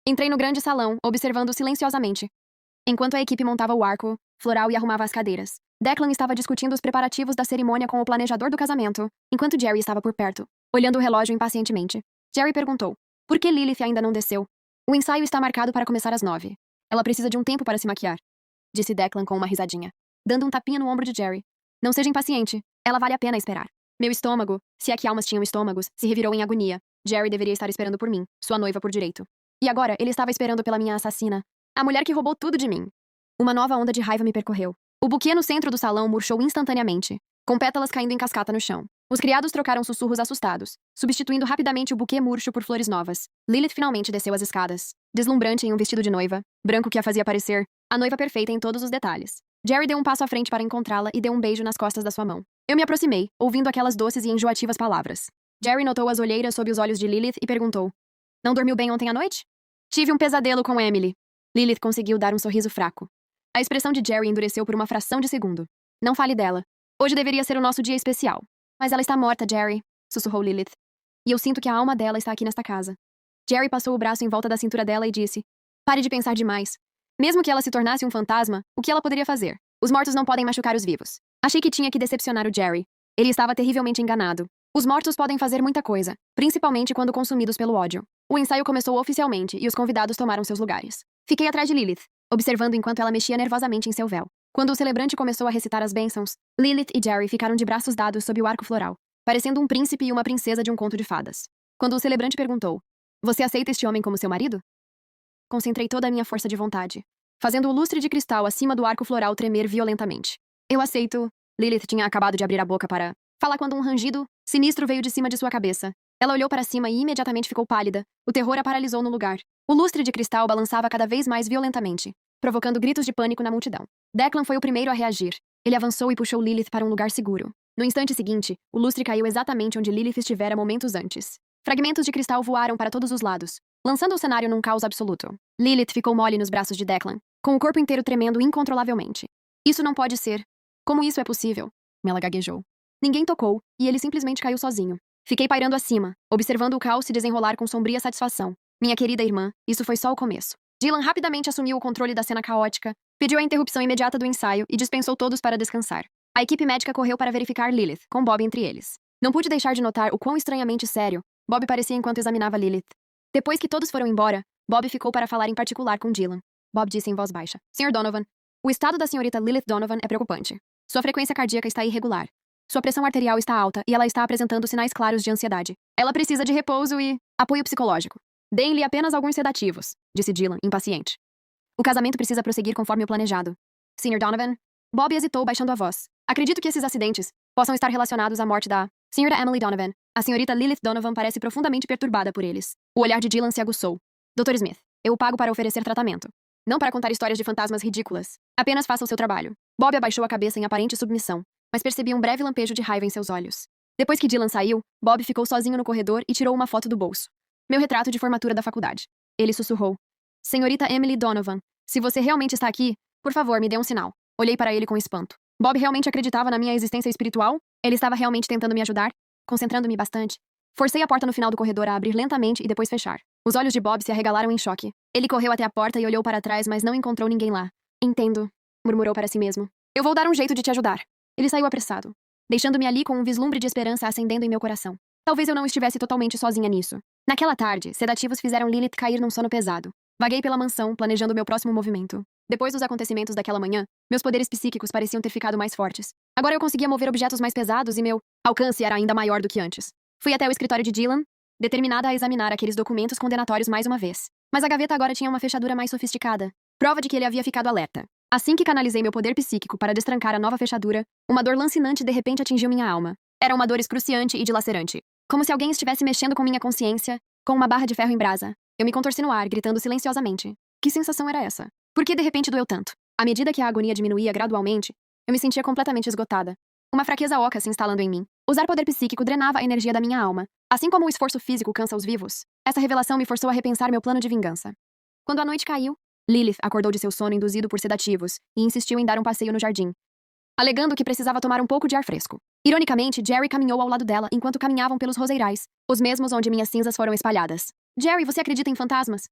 Entrei no grande salão, observando silenciosamente, enquanto a equipe montava o arco floral e arrumava as cadeiras. Declan estava discutindo os preparativos da cerimônia com o planejador do casamento, enquanto Jerry estava por perto, olhando o relógio impacientemente. Jerry perguntou: por que Lilith ainda não desceu? O ensaio está marcado para começar às 9. Ela precisa de um tempo para se maquiar, disse Declan com uma risadinha, dando um tapinha no ombro de Jerry. Não seja impaciente, ela vale a pena esperar. Meu estômago, se é que almas tinham estômagos, se revirou em agonia. Jerry deveria estar esperando por mim, sua noiva por direito. E agora, ele estava esperando pela minha assassina, a mulher que roubou tudo de mim. Uma nova onda de raiva me percorreu. O buquê no centro do salão murchou instantaneamente, com pétalas caindo em cascata no chão. Os criados trocaram sussurros assustados, substituindo rapidamente o buquê murcho por flores novas. Lilith finalmente desceu as escadas, deslumbrante em um vestido de noiva, branco que a fazia parecer a noiva perfeita em todos os detalhes. Jerry deu um passo à frente para encontrá-la e deu um beijo nas costas da sua mão. Eu me aproximei, ouvindo aquelas doces e enjoativas palavras. Jerry notou as olheiras sob os olhos de Lilith e perguntou: não dormiu bem ontem à noite? Tive um pesadelo com Emily. Lilith conseguiu dar um sorriso fraco. A expressão de Jerry endureceu por uma fração de segundo. Não fale dela. Hoje deveria ser o nosso dia especial. Mas ela está morta, Jerry, sussurrou Lilith. E eu sinto que a alma dela está aqui nesta casa. Jerry passou o braço em volta da cintura dela e disse: pare de pensar demais. Mesmo que ela se tornasse um fantasma, o que ela poderia fazer? Os mortos não podem machucar os vivos. Achei que tinha que decepcionar o Jerry. Ele estava terrivelmente enganado. Os mortos podem fazer muita coisa, principalmente quando consumidos pelo ódio. O ensaio começou oficialmente e os convidados tomaram seus lugares. Fiquei atrás de Lilith, observando enquanto ela mexia nervosamente em seu véu. Quando o celebrante começou a recitar as bênçãos, Lilith e Jerry ficaram de braços dados sob o arco floral, parecendo um príncipe e uma princesa de um conto de fadas. Quando o celebrante perguntou: você aceita este homem como seu marido? Concentrei toda a minha força de vontade, fazendo o lustre de cristal acima do arco floral tremer violentamente. Eu aceito. Lilith tinha acabado de abrir a boca para falar quando um rangido sinistro veio de cima de sua cabeça. Ela olhou para cima e imediatamente ficou pálida. O terror a paralisou no lugar. O lustre de cristal balançava cada vez mais violentamente, provocando gritos de pânico na multidão. Declan foi o primeiro a reagir. Ele avançou e puxou Lilith para um lugar seguro. No instante seguinte, o lustre caiu exatamente onde Lilith estivera momentos antes. Fragmentos de cristal voaram para todos os lados, lançando o cenário num caos absoluto. Lilith ficou mole nos braços de Declan, com o corpo inteiro tremendo incontrolavelmente. Isso não pode ser. Como isso é possível? Ela gaguejou. Ninguém tocou, e ele simplesmente caiu sozinho. Fiquei pairando acima, observando o caos se desenrolar com sombria satisfação. Minha querida irmã, isso foi só o começo. Dylan rapidamente assumiu o controle da cena caótica, pediu a interrupção imediata do ensaio e dispensou todos para descansar. A equipe médica correu para verificar Lilith, com Bob entre eles. Não pude deixar de notar o quão estranhamente sério Bob parecia enquanto examinava Lilith. Depois que todos foram embora, Bob ficou para falar em particular com Dylan. Bob disse em voz baixa: Sr. Donovan, o estado da senhorita Lilith Donovan é preocupante. Sua frequência cardíaca está irregular. Sua pressão arterial está alta e ela está apresentando sinais claros de ansiedade. Ela precisa de repouso e apoio psicológico. Deem-lhe apenas alguns sedativos, disse Dylan, impaciente. O casamento precisa prosseguir conforme o planejado. Sr. Donovan? Bob hesitou, baixando a voz. Acredito que esses acidentes possam estar relacionados à morte da Sra. Emily Donovan. A senhorita Lilith Donovan parece profundamente perturbada por eles. O olhar de Dylan se aguçou. Dr. Smith, eu o pago para oferecer tratamento. Não para contar histórias de fantasmas ridículas. Apenas faça o seu trabalho. Bob abaixou a cabeça em aparente submissão, mas percebi um breve lampejo de raiva em seus olhos. Depois que Dylan saiu, Bob ficou sozinho no corredor e tirou uma foto do bolso. Meu retrato de formatura da faculdade. Ele sussurrou: Senhorita Emily Donovan, se você realmente está aqui, por favor, me dê um sinal. Olhei para ele com espanto. Bob realmente acreditava na minha existência espiritual? Ele estava realmente tentando me ajudar? Concentrando-me bastante. Forcei a porta no final do corredor a abrir lentamente e depois fechar. Os olhos de Bob se arregalaram em choque. Ele correu até a porta e olhou para trás, mas não encontrou ninguém lá. Entendo, murmurou para si mesmo. Eu vou dar um jeito de te ajudar. Ele saiu apressado, deixando-me ali com um vislumbre de esperança acendendo em meu coração. Talvez eu não estivesse totalmente sozinha nisso. Naquela tarde, sedativos fizeram Lilith cair num sono pesado. Vaguei pela mansão, planejando meu próximo movimento. Depois dos acontecimentos daquela manhã, meus poderes psíquicos pareciam ter ficado mais fortes. Agora eu conseguia mover objetos mais pesados e meu alcance era ainda maior do que antes. Fui até o escritório de Dylan, determinada a examinar aqueles documentos condenatórios mais uma vez. Mas a gaveta agora tinha uma fechadura mais sofisticada. Prova de que ele havia ficado alerta. Assim que canalizei meu poder psíquico para destrancar a nova fechadura, uma dor lancinante de repente atingiu minha alma. Era uma dor excruciante e dilacerante. Como se alguém estivesse mexendo com minha consciência, com uma barra de ferro em brasa. Eu me contorci no ar, gritando silenciosamente. Que sensação era essa? Por que de repente doeu tanto? À medida que a agonia diminuía gradualmente, eu me sentia completamente esgotada. Uma fraqueza oca se instalando em mim. Usar poder psíquico drenava a energia da minha alma. Assim como o esforço físico cansa os vivos, essa revelação me forçou a repensar meu plano de vingança. Quando a noite caiu, Lilith acordou de seu sono induzido por sedativos e insistiu em dar um passeio no jardim, alegando que precisava tomar um pouco de ar fresco. Ironicamente, Jerry caminhou ao lado dela enquanto caminhavam pelos roseirais, os mesmos onde minhas cinzas foram espalhadas. Jerry, você acredita em fantasmas?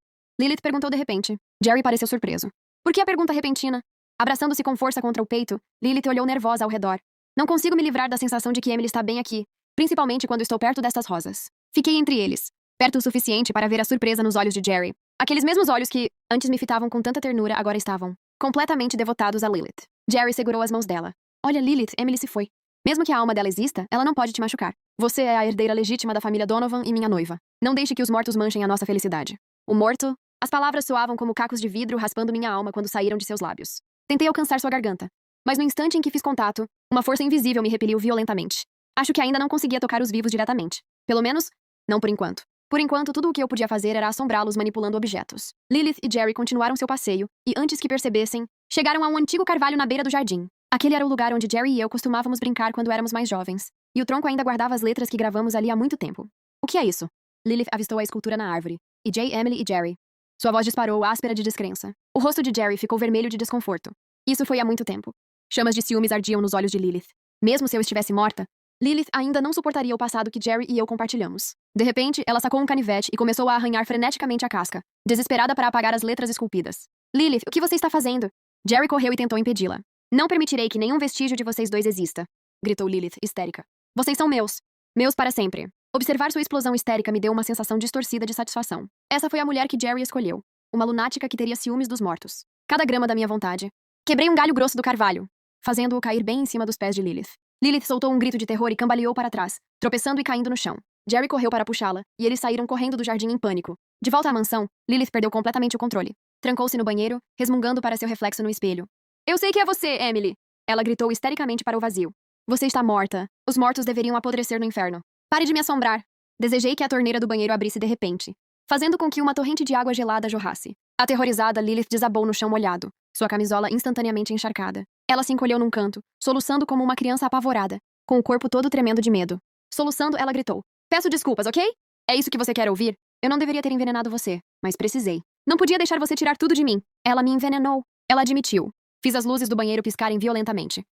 Lilith perguntou de repente. Jerry pareceu surpreso. Por que a pergunta repentina? Abraçando-se com força contra o peito, Lilith olhou nervosa ao redor. Não consigo me livrar da sensação de que Emily está bem aqui, principalmente quando estou perto destas rosas. Fiquei entre eles, perto o suficiente para ver a surpresa nos olhos de Jerry. Aqueles mesmos olhos que, antes me fitavam com tanta ternura, agora estavam completamente devotados a Lilith. Jerry segurou as mãos dela. Olha, Lilith, Emily se foi. Mesmo que a alma dela exista, ela não pode te machucar. Você é a herdeira legítima da família Donovan e minha noiva. Não deixe que os mortos manchem a nossa felicidade. O morto? As palavras soavam como cacos de vidro raspando minha alma quando saíram de seus lábios. Tentei alcançar sua garganta. Mas no instante em que fiz contato, uma força invisível me repeliu violentamente. Acho que ainda não conseguia tocar os vivos diretamente. Pelo menos, não por enquanto. Por enquanto, tudo o que eu podia fazer era assombrá-los manipulando objetos. Lilith e Jerry continuaram seu passeio, e antes que percebessem, chegaram a um antigo carvalho na beira do jardim. Aquele era o lugar onde Jerry e eu costumávamos brincar quando éramos mais jovens, e o tronco ainda guardava as letras que gravamos ali há muito tempo. O que é isso? Lilith avistou a escultura na árvore. E Jay, Emily e Jerry. Sua voz disparou, áspera de descrença. O rosto de Jerry ficou vermelho de desconforto. Isso foi há muito tempo. Chamas de ciúmes ardiam nos olhos de Lilith. Mesmo se eu estivesse morta, Lilith ainda não suportaria o passado que Jerry e eu compartilhamos. De repente, ela sacou um canivete e começou a arranhar freneticamente a casca, desesperada para apagar as letras esculpidas. Lilith, o que você está fazendo? Jerry correu e tentou impedi-la. Não permitirei que nenhum vestígio de vocês dois exista, gritou Lilith, histérica. Vocês são meus. Meus para sempre. Observar sua explosão histérica me deu uma sensação distorcida de satisfação. Essa foi a mulher que Jerry escolheu. Uma lunática que teria ciúmes dos mortos. Cada grama da minha vontade. Quebrei um galho grosso do carvalho, fazendo-o cair bem em cima dos pés de Lilith. Lilith soltou um grito de terror e cambaleou para trás, tropeçando e caindo no chão. Jerry correu para puxá-la, e eles saíram correndo do jardim em pânico. De volta à mansão, Lilith perdeu completamente o controle. Trancou-se no banheiro, resmungando para seu reflexo no espelho. Eu sei que é você, Emily! Ela gritou histericamente para o vazio. Você está morta. Os mortos deveriam apodrecer no inferno. Pare de me assombrar. Desejei que a torneira do banheiro abrisse de repente, fazendo com que uma torrente de água gelada jorrasse. Aterrorizada, Lilith desabou no chão molhado, sua camisola instantaneamente encharcada. Ela se encolheu num canto, soluçando como uma criança apavorada, com o corpo todo tremendo de medo. Soluçando, ela gritou. Peço desculpas, ok? É isso que você quer ouvir? Eu não deveria ter envenenado você, mas precisei. Não podia deixar você tirar tudo de mim. Ela me envenenou. Ela admitiu. Fiz as luzes do banheiro piscarem violentamente.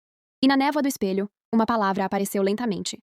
E na névoa do espelho, uma palavra apareceu lentamente.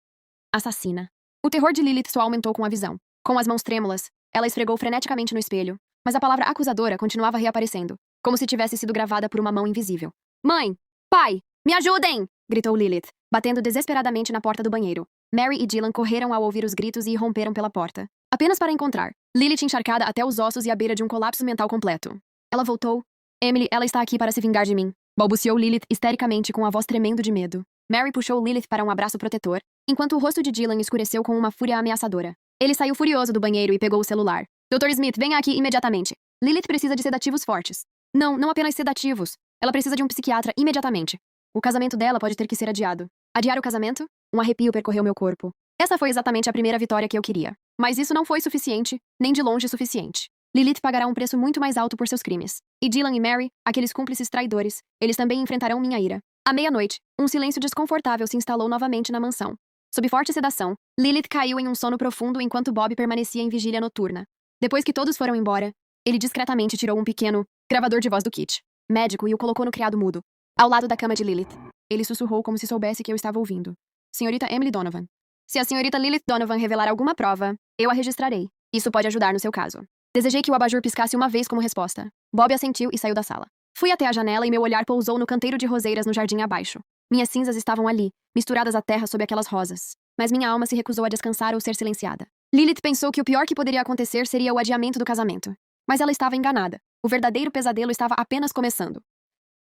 Assassina. O terror de Lilith só aumentou com a visão. Com as mãos trêmulas, ela esfregou freneticamente no espelho, mas a palavra acusadora continuava reaparecendo, como se tivesse sido gravada por uma mão invisível. Mãe! Pai! Me ajudem! Gritou Lilith, batendo desesperadamente na porta do banheiro. Mary e Dylan correram ao ouvir os gritos e irromperam pela porta, apenas para encontrar Lilith encharcada até os ossos e à beira de um colapso mental completo. Ela voltou. Emily, ela está aqui para se vingar de mim. Balbuciou Lilith histericamente com a voz tremendo de medo. Mary puxou Lilith para um abraço protetor, enquanto o rosto de Dylan escureceu com uma fúria ameaçadora. Ele saiu furioso do banheiro e pegou o celular. Dr. Smith, venha aqui imediatamente. Lilith precisa de sedativos fortes. Não, não apenas sedativos. Ela precisa de um psiquiatra imediatamente. O casamento dela pode ter que ser adiado. Adiar o casamento? Um arrepio percorreu meu corpo. Essa foi exatamente a primeira vitória que eu queria. Mas isso não foi suficiente, nem de longe suficiente. Lilith pagará um preço muito mais alto por seus crimes. E Dylan e Mary, aqueles cúmplices traidores, eles também enfrentarão minha ira. À meia-noite, um silêncio desconfortável se instalou novamente na mansão. Sob forte sedação, Lilith caiu em um sono profundo enquanto Bob permanecia em vigília noturna. Depois que todos foram embora, ele discretamente tirou um pequeno gravador de voz do kit médico e o colocou no criado mudo, ao lado da cama de Lilith. Ele sussurrou como se soubesse que eu estava ouvindo. Senhorita Emily Donovan. Se a senhorita Lilith Donovan revelar alguma prova, eu a registrarei. Isso pode ajudar no seu caso. Desejei que o abajur piscasse uma vez como resposta. Bob assentiu e saiu da sala. Fui até a janela e meu olhar pousou no canteiro de roseiras no jardim abaixo. Minhas cinzas estavam ali, misturadas à terra sob aquelas rosas. Mas minha alma se recusou a descansar ou ser silenciada. Lilith pensou que o pior que poderia acontecer seria o adiamento do casamento. Mas ela estava enganada. O verdadeiro pesadelo estava apenas começando.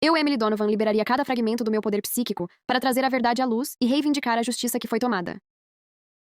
Eu, Emily Donovan, liberaria cada fragmento do meu poder psíquico para trazer a verdade à luz e reivindicar a justiça que foi tomada.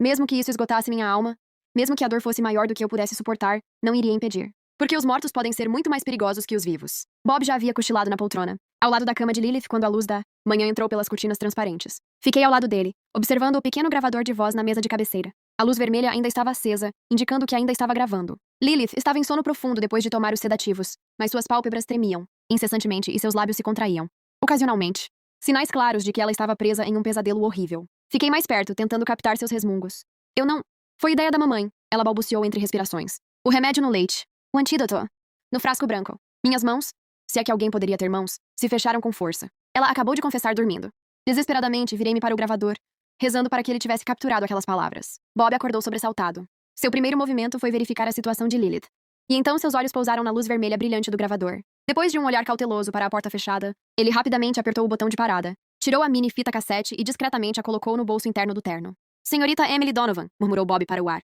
Mesmo que isso esgotasse minha alma, mesmo que a dor fosse maior do que eu pudesse suportar, não iria impedir. Porque os mortos podem ser muito mais perigosos que os vivos. Bob já havia cochilado na poltrona, ao lado da cama de Lilith quando a luz da manhã entrou pelas cortinas transparentes. Fiquei ao lado dele, observando o pequeno gravador de voz na mesa de cabeceira. A luz vermelha ainda estava acesa, indicando que ainda estava gravando. Lilith estava em sono profundo depois de tomar os sedativos, mas suas pálpebras tremiam, incessantemente, e seus lábios se contraíam. Ocasionalmente. Sinais claros de que ela estava presa em um pesadelo horrível. Fiquei mais perto, tentando captar seus resmungos. Eu não... Foi ideia da mamãe, ela balbuciou entre respirações. O remédio no leite. O antídoto. No frasco branco. Minhas mãos, se é que alguém poderia ter mãos, se fecharam com força. Ela acabou de confessar dormindo. Desesperadamente, virei-me para o gravador, rezando para que ele tivesse capturado aquelas palavras. Bob acordou sobressaltado. Seu primeiro movimento foi verificar a situação de Lilith. E então seus olhos pousaram na luz vermelha brilhante do gravador. Depois de um olhar cauteloso para a porta fechada, ele rapidamente apertou o botão de parada, tirou a mini fita cassete e discretamente a colocou no bolso interno do terno. Senhorita Emily Donovan, murmurou Bob para o ar.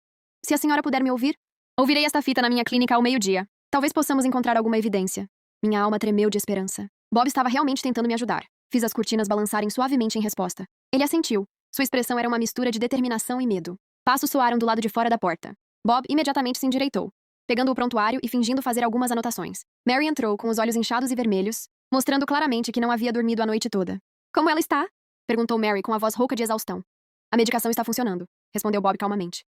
Se a senhora puder me ouvir, ouvirei esta fita na minha clínica ao meio-dia. Talvez possamos encontrar alguma evidência. Minha alma tremeu de esperança. Bob estava realmente tentando me ajudar. Fiz as cortinas balançarem suavemente em resposta. Ele assentiu. Sua expressão era uma mistura de determinação e medo. Passos soaram do lado de fora da porta. Bob imediatamente se endireitou, pegando o prontuário e fingindo fazer algumas anotações. Mary entrou com os olhos inchados e vermelhos, mostrando claramente que não havia dormido a noite toda. Como ela está? Perguntou Mary com a voz rouca de exaustão. A medicação está funcionando, respondeu Bob calmamente.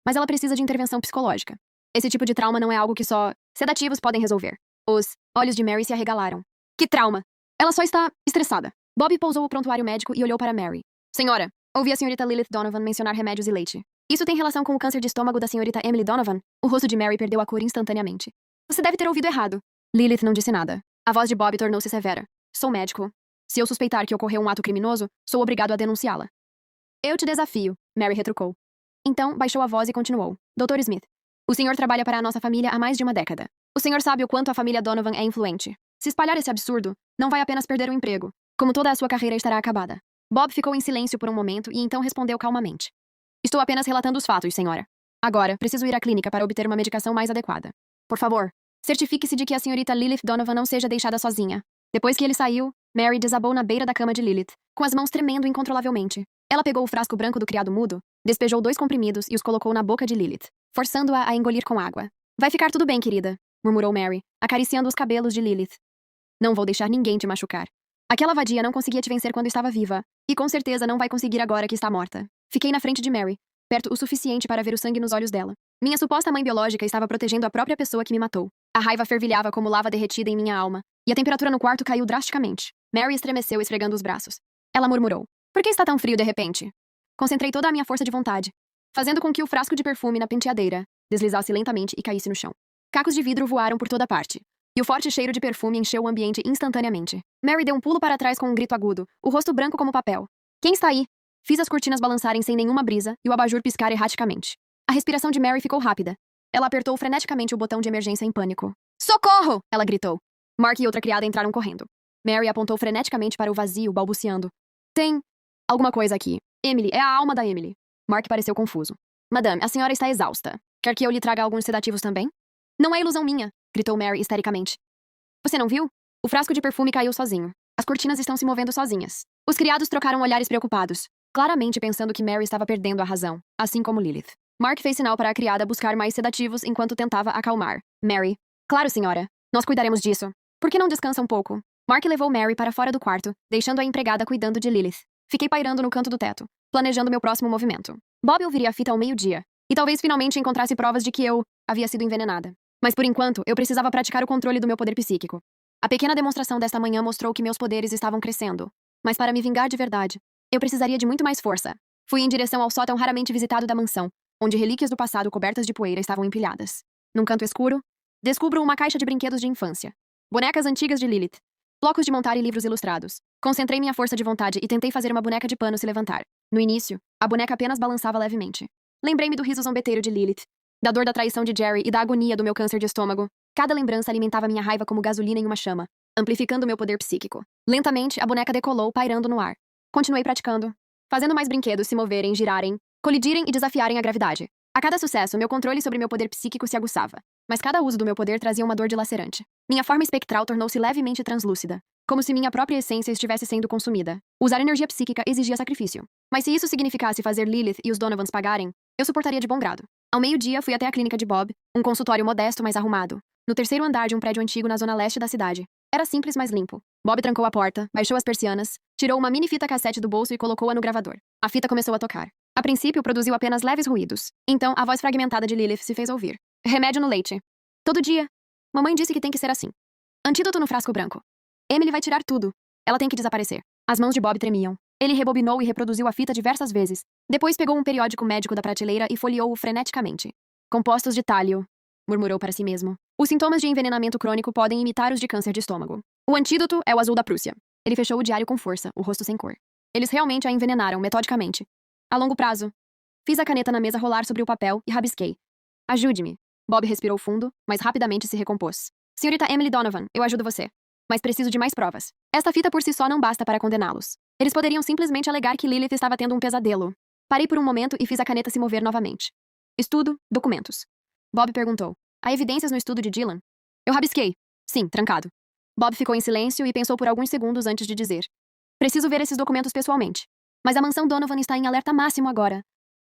Mas ela precisa de intervenção psicológica. Esse tipo de trauma não é algo que só sedativos podem resolver. Os olhos de Mary se arregalaram. Que trauma? Ela só está estressada. Bob pousou o prontuário médico e olhou para Mary. Senhora, ouvi a senhorita Lilith Donovan mencionar remédios e leite. Isso tem relação com o câncer de estômago da senhorita Emily Donovan? O rosto de Mary perdeu a cor instantaneamente. Você deve ter ouvido errado. Lilith não disse nada. A voz de Bob tornou-se severa. Sou médico. Se eu suspeitar que ocorreu um ato criminoso, sou obrigado a denunciá-la. Eu te desafio, Mary retrucou. Então, baixou a voz e continuou. Dr. Smith, o senhor trabalha para a nossa família há mais de uma década. O senhor sabe o quanto a família Donovan é influente. Se espalhar esse absurdo, não vai apenas perder o emprego, como toda a sua carreira estará acabada. Bob ficou em silêncio por um momento e então respondeu calmamente. Estou apenas relatando os fatos, senhora. Agora, preciso ir à clínica para obter uma medicação mais adequada. Por favor, certifique-se de que a senhorita Lilith Donovan não seja deixada sozinha. Depois que ele saiu, Mary desabou na beira da cama de Lilith, com as mãos tremendo incontrolavelmente. Ela pegou o frasco branco do criado mudo, despejou 2 comprimidos e os colocou na boca de Lilith, forçando-a a engolir com água. Vai ficar tudo bem, querida, murmurou Mary, acariciando os cabelos de Lilith. Não vou deixar ninguém te machucar. Aquela vadia não conseguia te vencer quando estava viva, e com certeza não vai conseguir agora que está morta. Fiquei na frente de Mary, perto o suficiente para ver o sangue nos olhos dela. Minha suposta mãe biológica estava protegendo a própria pessoa que me matou. A raiva fervilhava como lava derretida em minha alma, e a temperatura no quarto caiu drasticamente. Mary estremeceu esfregando os braços. Ela murmurou. Por que está tão frio de repente? Concentrei toda a minha força de vontade, fazendo com que o frasco de perfume na penteadeira deslizasse lentamente e caísse no chão. Cacos de vidro voaram por toda parte, e o forte cheiro de perfume encheu o ambiente instantaneamente. Mary deu um pulo para trás com um grito agudo, o rosto branco como papel. Quem está aí? Fiz as cortinas balançarem sem nenhuma brisa e o abajur piscar erraticamente. A respiração de Mary ficou rápida. Ela apertou freneticamente o botão de emergência em pânico. Socorro! Ela gritou. Mark e outra criada entraram correndo. Mary apontou freneticamente para o vazio, balbuciando. Tem alguma coisa aqui. Emily, é a alma da Emily. Mark pareceu confuso. Madame, a senhora está exausta. Quer que eu lhe traga alguns sedativos também? Não é ilusão minha, gritou Mary histericamente. Você não viu? O frasco de perfume caiu sozinho. As cortinas estão se movendo sozinhas. Os criados trocaram olhares preocupados, claramente pensando que Mary estava perdendo a razão, assim como Lilith. Mark fez sinal para a criada buscar mais sedativos enquanto tentava acalmar. Mary. Claro, senhora. Nós cuidaremos disso. Por que não descansa um pouco? Mark levou Mary para fora do quarto, deixando a empregada cuidando de Lilith. Fiquei pairando no canto do teto, planejando meu próximo movimento. Bob ouviria a fita ao meio-dia, e talvez finalmente encontrasse provas de que eu havia sido envenenada. Mas por enquanto, eu precisava praticar o controle do meu poder psíquico. A pequena demonstração desta manhã mostrou que meus poderes estavam crescendo. Mas para me vingar de verdade, eu precisaria de muito mais força. Fui em direção ao sótão raramente visitado da mansão, onde relíquias do passado cobertas de poeira estavam empilhadas. Num canto escuro, descubro uma caixa de brinquedos de infância. Bonecas antigas de Lilith. Blocos de montar e livros ilustrados. Concentrei minha força de vontade e tentei fazer uma boneca de pano se levantar. No início, a boneca apenas balançava levemente. Lembrei-me do riso zombeteiro de Lilith, da dor da traição de Jerry e da agonia do meu câncer de estômago. Cada lembrança alimentava minha raiva como gasolina em uma chama. amplificando meu poder psíquico. Lentamente, a boneca decolou, pairando no ar. Continuei praticando, fazendo mais brinquedos se moverem, girarem, colidirem e desafiarem a gravidade. A cada sucesso, meu controle sobre meu poder psíquico se aguçava, mas cada uso do meu poder trazia uma dor dilacerante. Minha forma espectral tornou-se levemente translúcida, como se minha própria essência estivesse sendo consumida. Usar energia psíquica exigia sacrifício. Mas se isso significasse fazer Lilith e os Donovans pagarem, eu suportaria de bom grado. Ao meio-dia, fui até a clínica de Bob, um consultório modesto, mas arrumado, no terceiro andar de um prédio antigo na zona leste da cidade. Era simples, mas limpo. Bob trancou a porta, baixou as persianas, tirou uma mini fita cassete do bolso e colocou-a no gravador. A fita começou a tocar. A princípio, produziu apenas leves ruídos. Então, a voz fragmentada de Lilith se fez ouvir. Remédio no leite. Todo dia. Mamãe disse que tem que ser assim. Antídoto no frasco branco. Emily vai tirar tudo. Ela tem que desaparecer. As mãos de Bob tremiam. Ele rebobinou e reproduziu a fita diversas vezes. Depois pegou um periódico médico da prateleira e folheou-o freneticamente. Compostos de tálio, murmurou para si mesmo. Os sintomas de envenenamento crônico podem imitar os de câncer de estômago. O antídoto é o azul da Prússia. Ele fechou o diário com força, o rosto sem cor. Eles realmente a envenenaram, metodicamente. A longo prazo. Fiz a caneta na mesa rolar sobre o papel e rabisquei. Ajude-me. Bob respirou fundo, mas rapidamente se recompôs. Senhorita Emily Donovan, eu ajudo você. Mas preciso de mais provas. Esta fita por si só não basta para condená-los. Eles poderiam simplesmente alegar que Lilith estava tendo um pesadelo. Parei por um momento e fiz a caneta se mover novamente. Estudo, documentos. Bob perguntou. Há evidências no estudo de Dylan? Eu rabisquei. Sim, trancado. Bob ficou em silêncio e pensou por alguns segundos antes de dizer. Preciso ver esses documentos pessoalmente. Mas a mansão Donovan está em alerta máximo agora.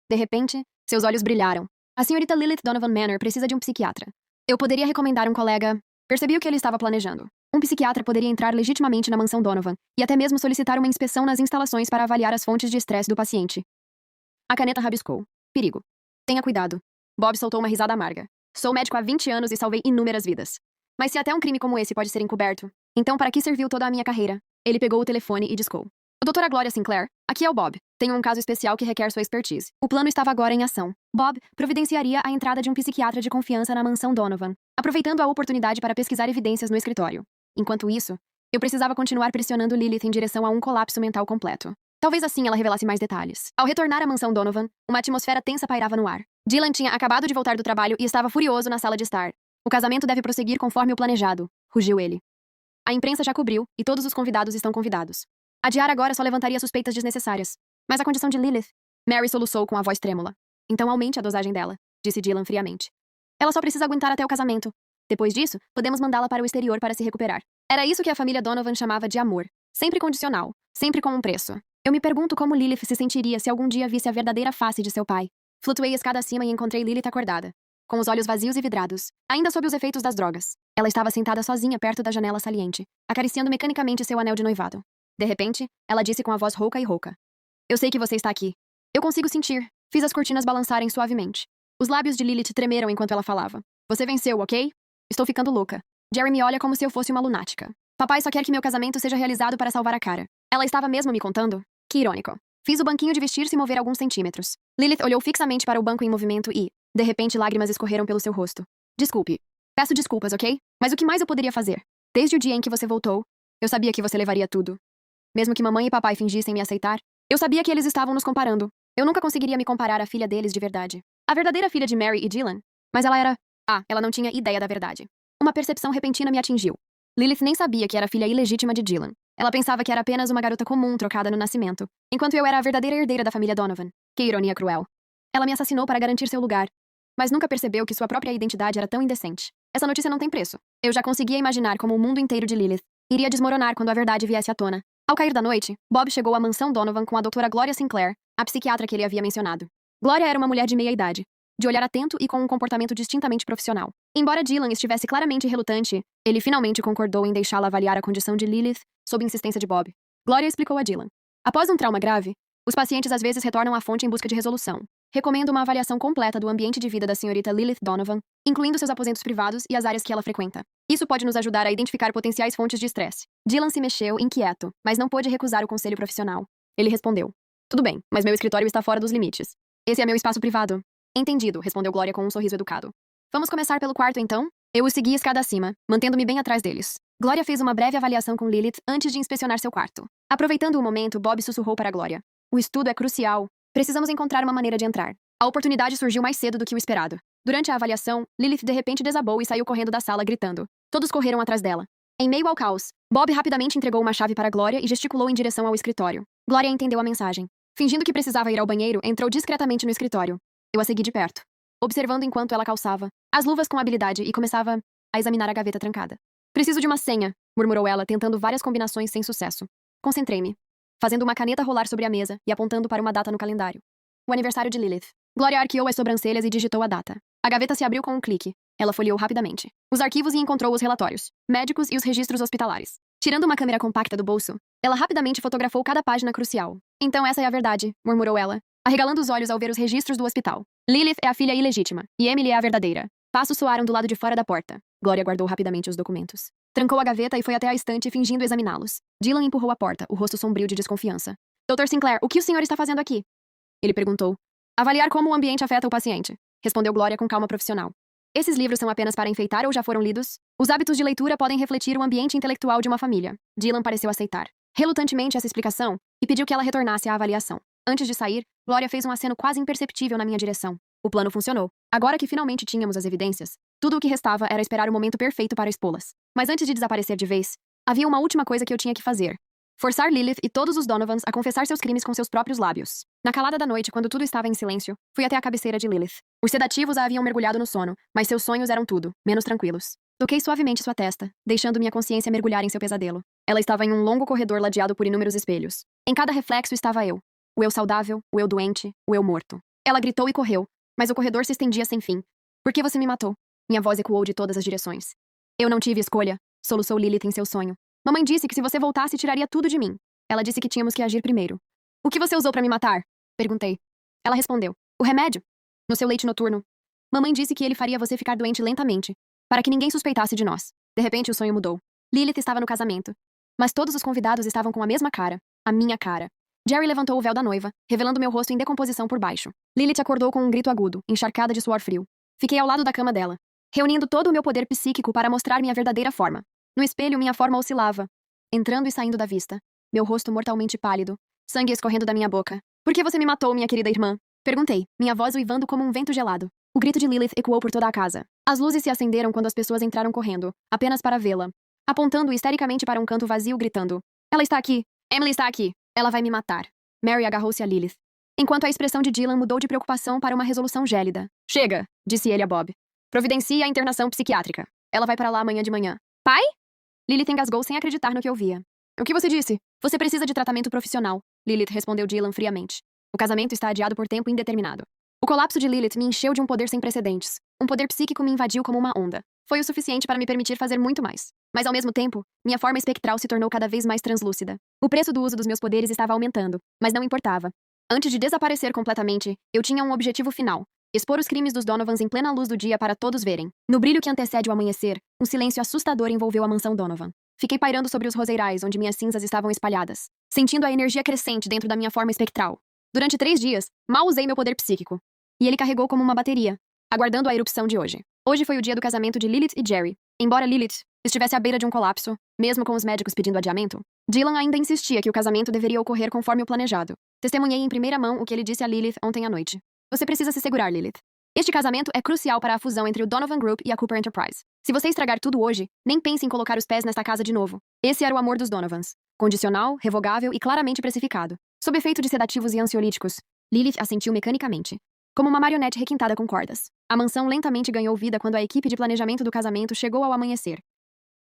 De repente, seus olhos brilharam. A senhorita Lilith Donovan Manor precisa de um psiquiatra. Eu poderia recomendar um colega. Percebi o que ele estava planejando. Um psiquiatra poderia entrar legitimamente na mansão Donovan e até mesmo solicitar uma inspeção nas instalações para avaliar as fontes de estresse do paciente. A caneta rabiscou. Perigo. Tenha cuidado. Bob soltou uma risada amarga. Sou médico há 20 anos e salvei inúmeras vidas. Mas se até um crime como esse pode ser encoberto, então para que serviu toda a minha carreira? Ele pegou o telefone e discou. Doutora Gloria Sinclair, aqui é o Bob. Tenho um caso especial que requer sua expertise. O plano estava agora em ação. Bob providenciaria a entrada de um psiquiatra de confiança na mansão Donovan, aproveitando a oportunidade para pesquisar evidências no escritório. Enquanto isso, eu precisava continuar pressionando Lilith em direção a um colapso mental completo. Talvez assim ela revelasse mais detalhes. Ao retornar à mansão Donovan, uma atmosfera tensa pairava no ar. Dylan tinha acabado de voltar do trabalho e estava furioso na sala de estar. O casamento deve prosseguir conforme o planejado, rugiu ele. A imprensa já cobriu e todos os convidados estão convidados. Adiar agora só levantaria suspeitas desnecessárias. Mas a condição de Lilith... Mary soluçou com a voz trêmula. Então aumente a dosagem dela, disse Dylan friamente. Ela só precisa aguentar até o casamento. Depois disso, podemos mandá-la para o exterior para se recuperar. Era isso que a família Donovan chamava de amor. Sempre condicional. Sempre com um preço. Eu me pergunto como Lilith se sentiria se algum dia visse a verdadeira face de seu pai. Flutuei a escada acima e encontrei Lilith acordada, com os olhos vazios e vidrados, ainda sob os efeitos das drogas. Ela estava sentada sozinha perto da janela saliente, acariciando mecanicamente seu anel de noivado. De repente, ela disse com a voz rouca e rouca. Eu sei que você está aqui. Eu consigo sentir. Fiz as cortinas balançarem suavemente. Os lábios de Lilith tremeram enquanto ela falava. Você venceu, ok? Estou ficando louca. Jerry me olha como se eu fosse uma lunática. Papai só quer que meu casamento seja realizado para salvar a cara. Ela estava mesmo me contando? Que irônico. Fiz o banquinho de vestir se mover alguns centímetros. Lilith olhou fixamente para o banco em movimento e, de repente, lágrimas escorreram pelo seu rosto. Desculpe. Peço desculpas, ok? Mas o que mais eu poderia fazer? Desde o dia em que você voltou, eu sabia que você levaria tudo. Mesmo que mamãe e papai fingissem me aceitar, eu sabia que eles estavam nos comparando. Eu nunca conseguiria me comparar à filha deles de verdade. A verdadeira filha de Mary e Dylan. Mas ela era... ela não tinha ideia da verdade. Uma percepção repentina me atingiu. Lilith nem sabia que era filha ilegítima de Dylan. Ela pensava que era apenas uma garota comum trocada no nascimento, enquanto eu era a verdadeira herdeira da família Donovan. Que ironia cruel. Ela me assassinou para garantir seu lugar, mas nunca percebeu que sua própria identidade era tão indecente. Essa notícia não tem preço. Eu já conseguia imaginar como o mundo inteiro de Lilith iria desmoronar quando a verdade viesse à tona. Ao cair da noite, Bob chegou à mansão Donovan com a doutora Gloria Sinclair, a psiquiatra que ele havia mencionado. Gloria era uma mulher de meia idade, de olhar atento e com um comportamento distintamente profissional. Embora Dylan estivesse claramente relutante, ele finalmente concordou em deixá-la avaliar a condição de Lilith sob insistência de Bob. Gloria explicou a Dylan. Após um trauma grave, os pacientes às vezes retornam à fonte em busca de resolução. Recomendo uma avaliação completa do ambiente de vida da senhorita Lilith Donovan, incluindo seus aposentos privados e as áreas que ela frequenta. Isso pode nos ajudar a identificar potenciais fontes de estresse. Dylan se mexeu, inquieto, mas não pôde recusar o conselho profissional. Ele respondeu. Tudo bem, mas meu escritório está fora dos limites. Esse é meu espaço privado. Entendido, respondeu Gloria com um sorriso educado. Vamos começar pelo quarto, então? Eu o segui escada acima, mantendo-me bem atrás deles. Gloria fez uma breve avaliação com Lilith antes de inspecionar seu quarto. Aproveitando o momento, Bob sussurrou para Gloria. O estudo é crucial. Precisamos encontrar uma maneira de entrar. A oportunidade surgiu mais cedo do que o esperado. Durante a avaliação, Lilith de repente desabou e saiu correndo da sala, gritando. Todos correram atrás dela. Em meio ao caos, Bob rapidamente entregou uma chave para Glória e gesticulou em direção ao escritório. Glória entendeu a mensagem. Fingindo que precisava ir ao banheiro, entrou discretamente no escritório. Eu a segui de perto, observando enquanto ela calçava as luvas com habilidade e começava a examinar a gaveta trancada. Preciso de uma senha, murmurou ela, tentando várias combinações sem sucesso. Concentrei-me, fazendo uma caneta rolar sobre a mesa e apontando para uma data no calendário. O aniversário de Lilith. Glória arqueou as sobrancelhas e digitou a data. A gaveta se abriu com um clique. Ela folheou rapidamente os arquivos e encontrou os relatórios médicos e os registros hospitalares. Tirando uma câmera compacta do bolso, ela rapidamente fotografou cada página crucial. Então essa é a verdade, murmurou ela, arregalando os olhos ao ver os registros do hospital. Lilith é a filha ilegítima, e Emily é a verdadeira. Passos soaram do lado de fora da porta. Glória guardou rapidamente os documentos. Trancou a gaveta e foi até a estante fingindo examiná-los. Dylan empurrou a porta, o rosto sombrio de desconfiança. Dr. Sinclair, o que o senhor está fazendo aqui? Ele perguntou. Avaliar como o ambiente afeta o paciente, respondeu Glória com calma profissional. Esses livros são apenas para enfeitar ou já foram lidos? Os hábitos de leitura podem refletir o ambiente intelectual de uma família. Dylan pareceu aceitar relutantemente essa explicação e pediu que ela retornasse à avaliação. Antes de sair, Glória fez um aceno quase imperceptível na minha direção. O plano funcionou. Agora que finalmente tínhamos as evidências, tudo o que restava era esperar o momento perfeito para expô-las. Mas antes de desaparecer de vez, havia uma última coisa que eu tinha que fazer. Forçar Lilith e todos os Donovans a confessar seus crimes com seus próprios lábios. Na calada da noite, quando tudo estava em silêncio, fui até a cabeceira de Lilith. Os sedativos a haviam mergulhado no sono, mas seus sonhos eram tudo, menos tranquilos. Toquei suavemente sua testa, deixando minha consciência mergulhar em seu pesadelo. Ela estava em um longo corredor ladeado por inúmeros espelhos. Em cada reflexo estava eu. O eu saudável, o eu doente, o eu morto. Ela gritou e correu, mas o corredor se estendia sem fim. Por que você me matou? Minha voz ecoou de todas as direções. Eu não tive escolha, soluçou Lilith em seu sonho. Mamãe disse que se você voltasse, tiraria tudo de mim. Ela disse que tínhamos que agir primeiro. O que você usou para me matar? Perguntei. Ela respondeu. O remédio. No seu leite noturno. Mamãe disse que ele faria você ficar doente lentamente, para que ninguém suspeitasse de nós. De repente, o sonho mudou. Lilith estava no casamento. Mas todos os convidados estavam com a mesma cara. A minha cara. Jerry levantou o véu da noiva, revelando meu rosto em decomposição por baixo. Lilith acordou com um grito agudo, encharcada de suor frio. Fiquei ao lado da cama dela, reunindo todo o meu poder psíquico para mostrar minha verdadeira forma. No espelho, minha forma oscilava, entrando e saindo da vista. Meu rosto mortalmente pálido, sangue escorrendo da minha boca. Por que você me matou, minha querida irmã? Perguntei, minha voz uivando como um vento gelado. O grito de Lilith ecoou por toda a casa. As luzes se acenderam quando as pessoas entraram correndo, apenas para vê-la, apontando histericamente para um canto vazio, gritando. Ela está aqui! Emily está aqui! Ela vai me matar. Mary agarrou-se a Lilith, enquanto a expressão de Dylan mudou de preocupação para uma resolução gélida. Chega, disse ele a Bob. Providencie a internação psiquiátrica. Ela vai para lá amanhã de manhã. Pai? Lilith engasgou sem acreditar no que ouvia. O que você disse? Você precisa de tratamento profissional, Lilith respondeu Dylan friamente. O casamento está adiado por tempo indeterminado. O colapso de Lilith me encheu de um poder sem precedentes. Um poder psíquico me invadiu como uma onda. Foi o suficiente para me permitir fazer muito mais. Mas ao mesmo tempo, minha forma espectral se tornou cada vez mais translúcida. O preço do uso dos meus poderes estava aumentando, mas não importava. Antes de desaparecer completamente, eu tinha um objetivo final: expor os crimes dos Donovans em plena luz do dia para todos verem. No brilho que antecede o amanhecer, um silêncio assustador envolveu a mansão Donovan. Fiquei pairando sobre os roseirais onde minhas cinzas estavam espalhadas, sentindo a energia crescente dentro da minha forma espectral. Durante 3 dias, mal usei meu poder psíquico. E ele carregou como uma bateria, aguardando a erupção de hoje. Hoje foi o dia do casamento de Lilith e Jerry. Embora Lilith estivesse à beira de um colapso, mesmo com os médicos pedindo adiamento, Dylan ainda insistia que o casamento deveria ocorrer conforme o planejado. Testemunhei em primeira mão o que ele disse a Lilith ontem à noite. Você precisa se segurar, Lilith. Este casamento é crucial para a fusão entre o Donovan Group e a Cooper Enterprise. Se você estragar tudo hoje, nem pense em colocar os pés nesta casa de novo. Esse era o amor dos Donovans. Condicional, revogável e claramente precificado. Sob efeito de sedativos e ansiolíticos, Lilith assentiu mecanicamente, como uma marionete requintada com cordas. A mansão lentamente ganhou vida quando a equipe de planejamento do casamento chegou ao amanhecer,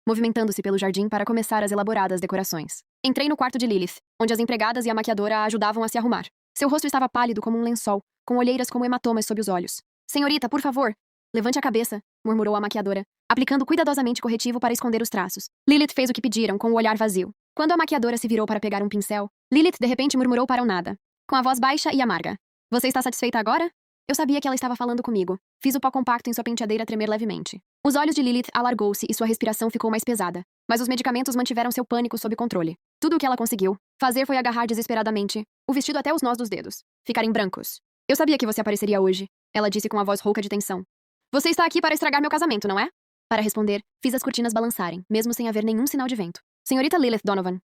movimentando-se pelo jardim para começar as elaboradas decorações. Entrei no quarto de Lilith, onde as empregadas e a maquiadora a ajudavam a se arrumar. Seu rosto estava pálido como um lençol, com olheiras como hematomas sob os olhos. Senhorita, por favor, levante a cabeça, murmurou a maquiadora, aplicando cuidadosamente corretivo para esconder os traços. Lilith fez o que pediram, com o olhar vazio. Quando a maquiadora se virou para pegar um pincel, Lilith de repente murmurou para o nada, com a voz baixa e amarga. Você está satisfeita agora? Eu sabia que ela estava falando comigo. Fiz o pó compacto em sua penteadeira tremer levemente. Os olhos de Lilith alargou-se e sua respiração ficou mais pesada, mas os medicamentos mantiveram seu pânico sob controle. Tudo o que ela conseguiu fazer foi agarrar desesperadamente o vestido até os nós dos dedos, ficarem brancos. Eu sabia que você apareceria hoje, ela disse com a voz rouca de tensão. Você está aqui para estragar meu casamento, não é? Para responder, fiz as cortinas balançarem, mesmo sem haver nenhum sinal de vento. Senhorita Lilith Donovan.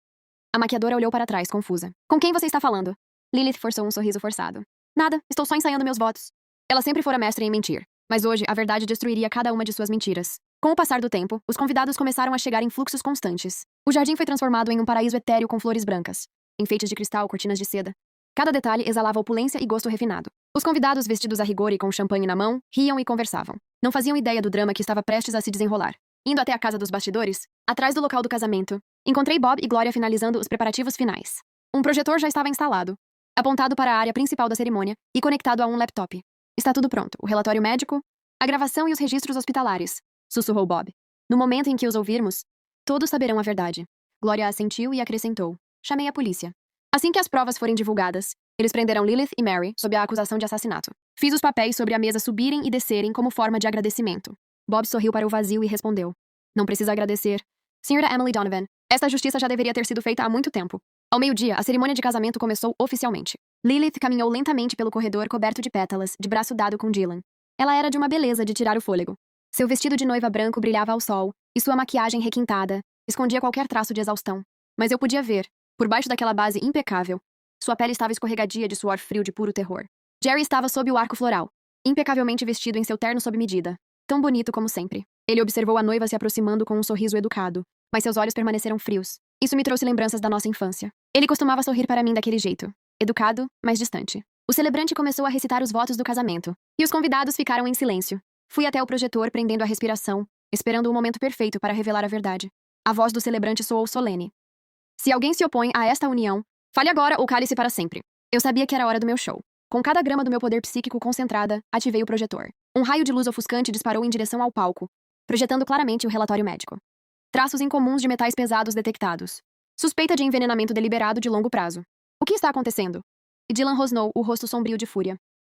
A maquiadora olhou para trás, confusa. Com quem você está falando? Lilith forçou um sorriso forçado. Nada, estou só ensaiando meus votos. Ela sempre fora mestre em mentir, mas hoje a verdade destruiria cada uma de suas mentiras. Com o passar do tempo, os convidados começaram a chegar em fluxos constantes. O jardim foi transformado em um paraíso etéreo com flores brancas, enfeites de cristal, cortinas de seda. Cada detalhe exalava opulência e gosto refinado. Os convidados, vestidos a rigor e com champanhe na mão, riam e conversavam. Não faziam ideia do drama que estava prestes a se desenrolar. Indo até a casa dos bastidores, atrás do local do casamento, encontrei Bob e Gloria finalizando os preparativos finais. Um projetor já estava instalado, apontado para a área principal da cerimônia e conectado a um laptop. Está tudo pronto. O relatório médico, a gravação e os registros hospitalares, sussurrou Bob. No momento em que os ouvirmos, todos saberão a verdade. Gloria assentiu e acrescentou. Chamei a polícia. Assim que as provas forem divulgadas, eles prenderão Lilith e Mary sob a acusação de assassinato. Fiz os papéis sobre a mesa subirem e descerem como forma de agradecimento. Bob sorriu para o vazio e respondeu. Não precisa agradecer. Senhora Emily Donovan, esta justiça já deveria ter sido feita há muito tempo. Ao meio-dia, a cerimônia de casamento começou oficialmente. Lilith caminhou lentamente pelo corredor coberto de pétalas, de braço dado com Dylan. Ela era de uma beleza de tirar o fôlego. Seu vestido de noiva branco brilhava ao sol, e sua maquiagem requintada escondia qualquer traço de exaustão. Mas eu podia ver, por baixo daquela base impecável, sua pele estava escorregadia de suor frio de puro terror. Jerry estava sob o arco floral, impecavelmente vestido em seu terno sob medida. Tão bonito como sempre. Ele observou a noiva se aproximando com um sorriso educado, mas seus olhos permaneceram frios. Isso me trouxe lembranças da nossa infância. Ele costumava sorrir para mim daquele jeito. Educado, mas distante. O celebrante começou a recitar os votos do casamento, e os convidados ficaram em silêncio. Fui até o projetor prendendo a respiração, esperando o momento perfeito para revelar a verdade. A voz do celebrante soou solene. Se alguém se opõe a esta união, fale agora ou cale-se para sempre. Eu sabia que era hora do meu show. Com cada grama do meu poder psíquico concentrada, ativei o projetor. Um raio de luz ofuscante disparou em direção ao palco, projetando claramente o relatório médico. Traços incomuns de metais pesados detectados. Suspeita de envenenamento deliberado de longo prazo. O que está acontecendo? E Dylan rosnou, o rosto sombrio de fúria.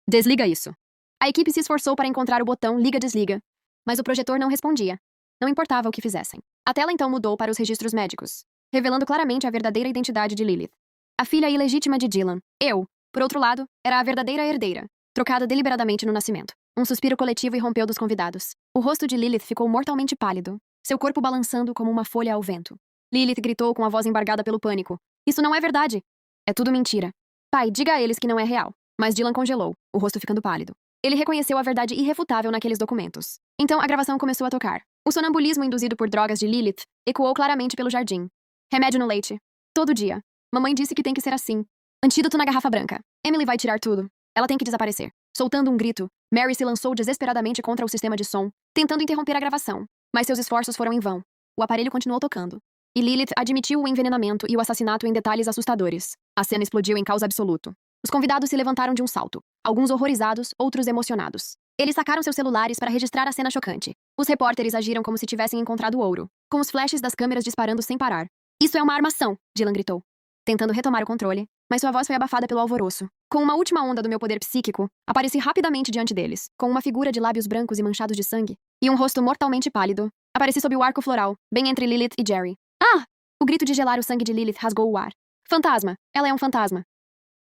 Desliga isso. A equipe se esforçou para encontrar o botão liga-desliga, mas o projetor não respondia. Não importava o que fizessem. A tela então mudou para os registros médicos, revelando claramente a verdadeira identidade de Lilith. A filha ilegítima de Dylan. Eu, por outro lado, era a verdadeira herdeira, trocada deliberadamente no nascimento. Um suspiro coletivo irrompeu dos convidados. O rosto de Lilith ficou mortalmente pálido, seu corpo balançando como uma folha ao vento. Lilith gritou com a voz embargada pelo pânico. Isso não é verdade. É tudo mentira. Pai, diga a eles que não é real. Mas Dylan congelou, o rosto ficando pálido. Ele reconheceu a verdade irrefutável naqueles documentos. Então a gravação começou a tocar. O sonambulismo induzido por drogas de Lilith ecoou claramente pelo jardim. Remédio no leite. Todo dia. Mamãe disse que tem que ser assim. Antídoto na garrafa branca. Emily vai tirar tudo. Ela tem que desaparecer. Soltando um grito, Mary se lançou desesperadamente contra o sistema de som, tentando interromper a gravação. Mas seus esforços foram em vão. O aparelho continuou tocando. E Lilith admitiu o envenenamento e o assassinato em detalhes assustadores. A cena explodiu em caos absoluto. Os convidados se levantaram de um salto, alguns horrorizados, outros emocionados. Eles sacaram seus celulares para registrar a cena chocante. Os repórteres agiram como se tivessem encontrado ouro, com os flashes das câmeras disparando sem parar. Isso é uma armação, Dylan gritou, tentando retomar o controle, mas sua voz foi abafada pelo alvoroço. Com uma última onda do meu poder psíquico, apareci rapidamente diante deles, com uma figura de lábios brancos e manchados de sangue, e um rosto mortalmente pálido. Apareci sob o arco floral, bem entre Lilith e Jerry. Ah! O grito de gelar o sangue de Lilith rasgou o ar. Fantasma! Ela é um fantasma!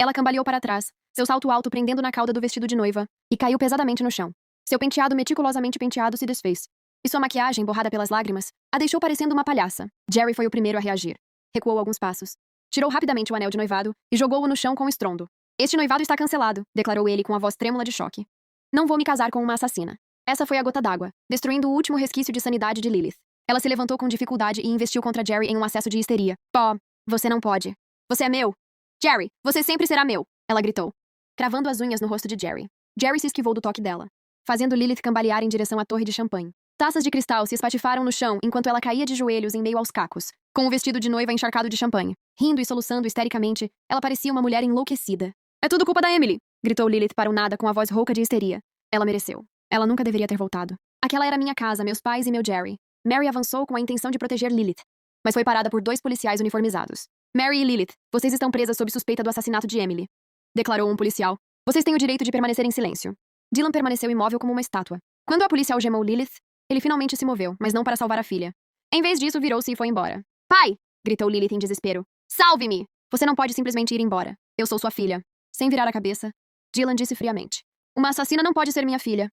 Ela cambaleou para trás, seu salto alto prendendo na cauda do vestido de noiva, e caiu pesadamente no chão. Seu penteado meticulosamente penteado se desfez, e sua maquiagem, borrada pelas lágrimas, a deixou parecendo uma palhaça. Jerry foi o primeiro a reagir. Recuou alguns passos. Tirou rapidamente o anel de noivado e jogou-o no chão com estrondo. Este noivado está cancelado, declarou ele com a voz trêmula de choque. Não vou me casar com uma assassina. Essa foi a gota d'água, destruindo o último resquício de sanidade de Lilith. Ela se levantou com dificuldade e investiu contra Jerry em um acesso de histeria. Pó, você não pode. Você é meu. Jerry, você sempre será meu, ela gritou, cravando as unhas no rosto de Jerry. Jerry se esquivou do toque dela, fazendo Lilith cambalear em direção à torre de champanhe. Taças de cristal se espatifaram no chão enquanto ela caía de joelhos em meio aos cacos, com o vestido de noiva encharcado de champanhe. Rindo e soluçando histericamente, ela parecia uma mulher enlouquecida. É tudo culpa da Emily, gritou Lilith para o nada com a voz rouca de histeria. Ela mereceu. Ela nunca deveria ter voltado. Aquela era minha casa, meus pais e meu Jerry. Mary avançou com a intenção de proteger Lilith, mas foi parada por 2 policiais uniformizados. Mary e Lilith, vocês estão presas sob suspeita do assassinato de Emily, declarou um policial. Vocês têm o direito de permanecer em silêncio. Dylan permaneceu imóvel como uma estátua. Quando a polícia algemou Lilith, ele finalmente se moveu, mas não para salvar a filha. Em vez disso, virou-se e foi embora. Pai! Gritou Lilith em desespero. Salve-me! Você não pode simplesmente ir embora. Eu sou sua filha. Sem virar a cabeça, Dylan disse friamente. Uma assassina não pode ser minha filha.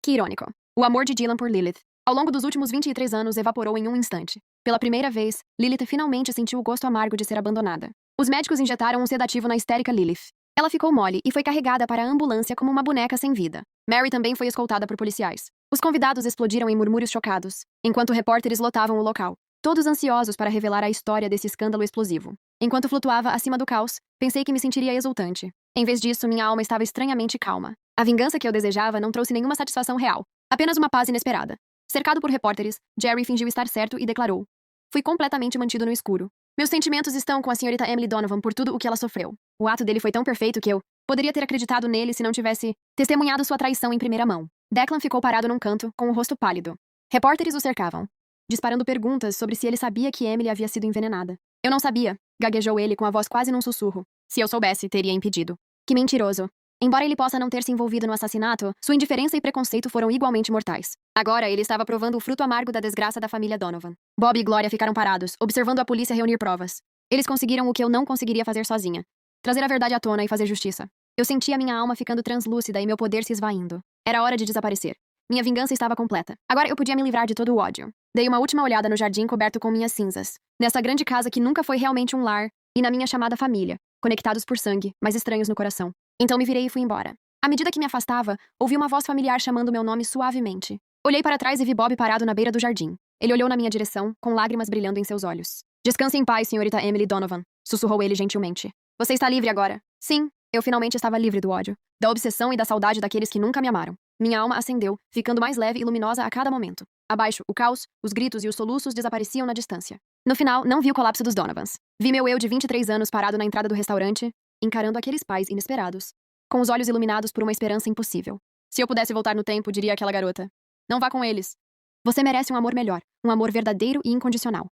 Que irônico. O amor de Dylan por Lilith, ao longo dos últimos 23 anos, evaporou em um instante. Pela primeira vez, Lilith finalmente sentiu o gosto amargo de ser abandonada. Os médicos injetaram um sedativo na histérica Lilith. Ela ficou mole e foi carregada para a ambulância como uma boneca sem vida. Mary também foi escoltada por policiais. Os convidados explodiram em murmúrios chocados, enquanto repórteres lotavam o local, todos ansiosos para revelar a história desse escândalo explosivo. Enquanto flutuava acima do caos, pensei que me sentiria exultante. Em vez disso, minha alma estava estranhamente calma. A vingança que eu desejava não trouxe nenhuma satisfação real, apenas uma paz inesperada. Cercado por repórteres, Jerry fingiu estar certo e declarou: "Fui completamente mantido no escuro. Meus sentimentos estão com a senhorita Emily Donovan por tudo o que ela sofreu. O ato dele foi tão perfeito que eu poderia ter acreditado nele se não tivesse testemunhado sua traição em primeira mão." Declan ficou parado num canto, com o rosto pálido. Repórteres o cercavam, disparando perguntas sobre se ele sabia que Emily havia sido envenenada. "Eu não sabia", gaguejou ele com a voz quase num sussurro. "Se eu soubesse, teria impedido." Que mentiroso. Embora ele possa não ter se envolvido no assassinato, sua indiferença e preconceito foram igualmente mortais. Agora ele estava provando o fruto amargo da desgraça da família Donovan. Bob e Gloria ficaram parados, observando a polícia reunir provas. Eles conseguiram o que eu não conseguiria fazer sozinha: trazer a verdade à tona e fazer justiça. Eu sentia minha alma ficando translúcida e meu poder se esvaindo. Era hora de desaparecer. Minha vingança estava completa. Agora eu podia me livrar de todo o ódio. Dei uma última olhada no jardim coberto com minhas cinzas, nessa grande casa que nunca foi realmente um lar, e na minha chamada família, conectados por sangue, mas estranhos no coração. Então me virei e fui embora. À medida que me afastava, ouvi uma voz familiar chamando meu nome suavemente. Olhei para trás e vi Bob parado na beira do jardim. Ele olhou na minha direção, com lágrimas brilhando em seus olhos. "Descanse em paz, senhorita Emily Donovan", sussurrou ele gentilmente. "Você está livre agora." Sim, eu finalmente estava livre do ódio, da obsessão e da saudade daqueles que nunca me amaram. Minha alma acendeu, ficando mais leve e luminosa a cada momento. Abaixo, o caos, os gritos e os soluços desapareciam na distância. No final, não vi o colapso dos Donovans. Vi meu eu de 23 anos parado na entrada do restaurante, encarando aqueles pais inesperados, com os olhos iluminados por uma esperança impossível. Se eu pudesse voltar no tempo, diria àquela garota: "Não vá com eles. Você merece um amor melhor, um amor verdadeiro e incondicional."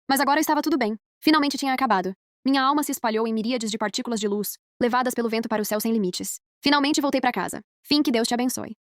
Mas agora estava tudo bem. Finalmente tinha acabado. Minha alma se espalhou em miríades de partículas de luz, levadas pelo vento para o céu sem limites. Finalmente voltei para casa. Fim, que Deus te abençoe.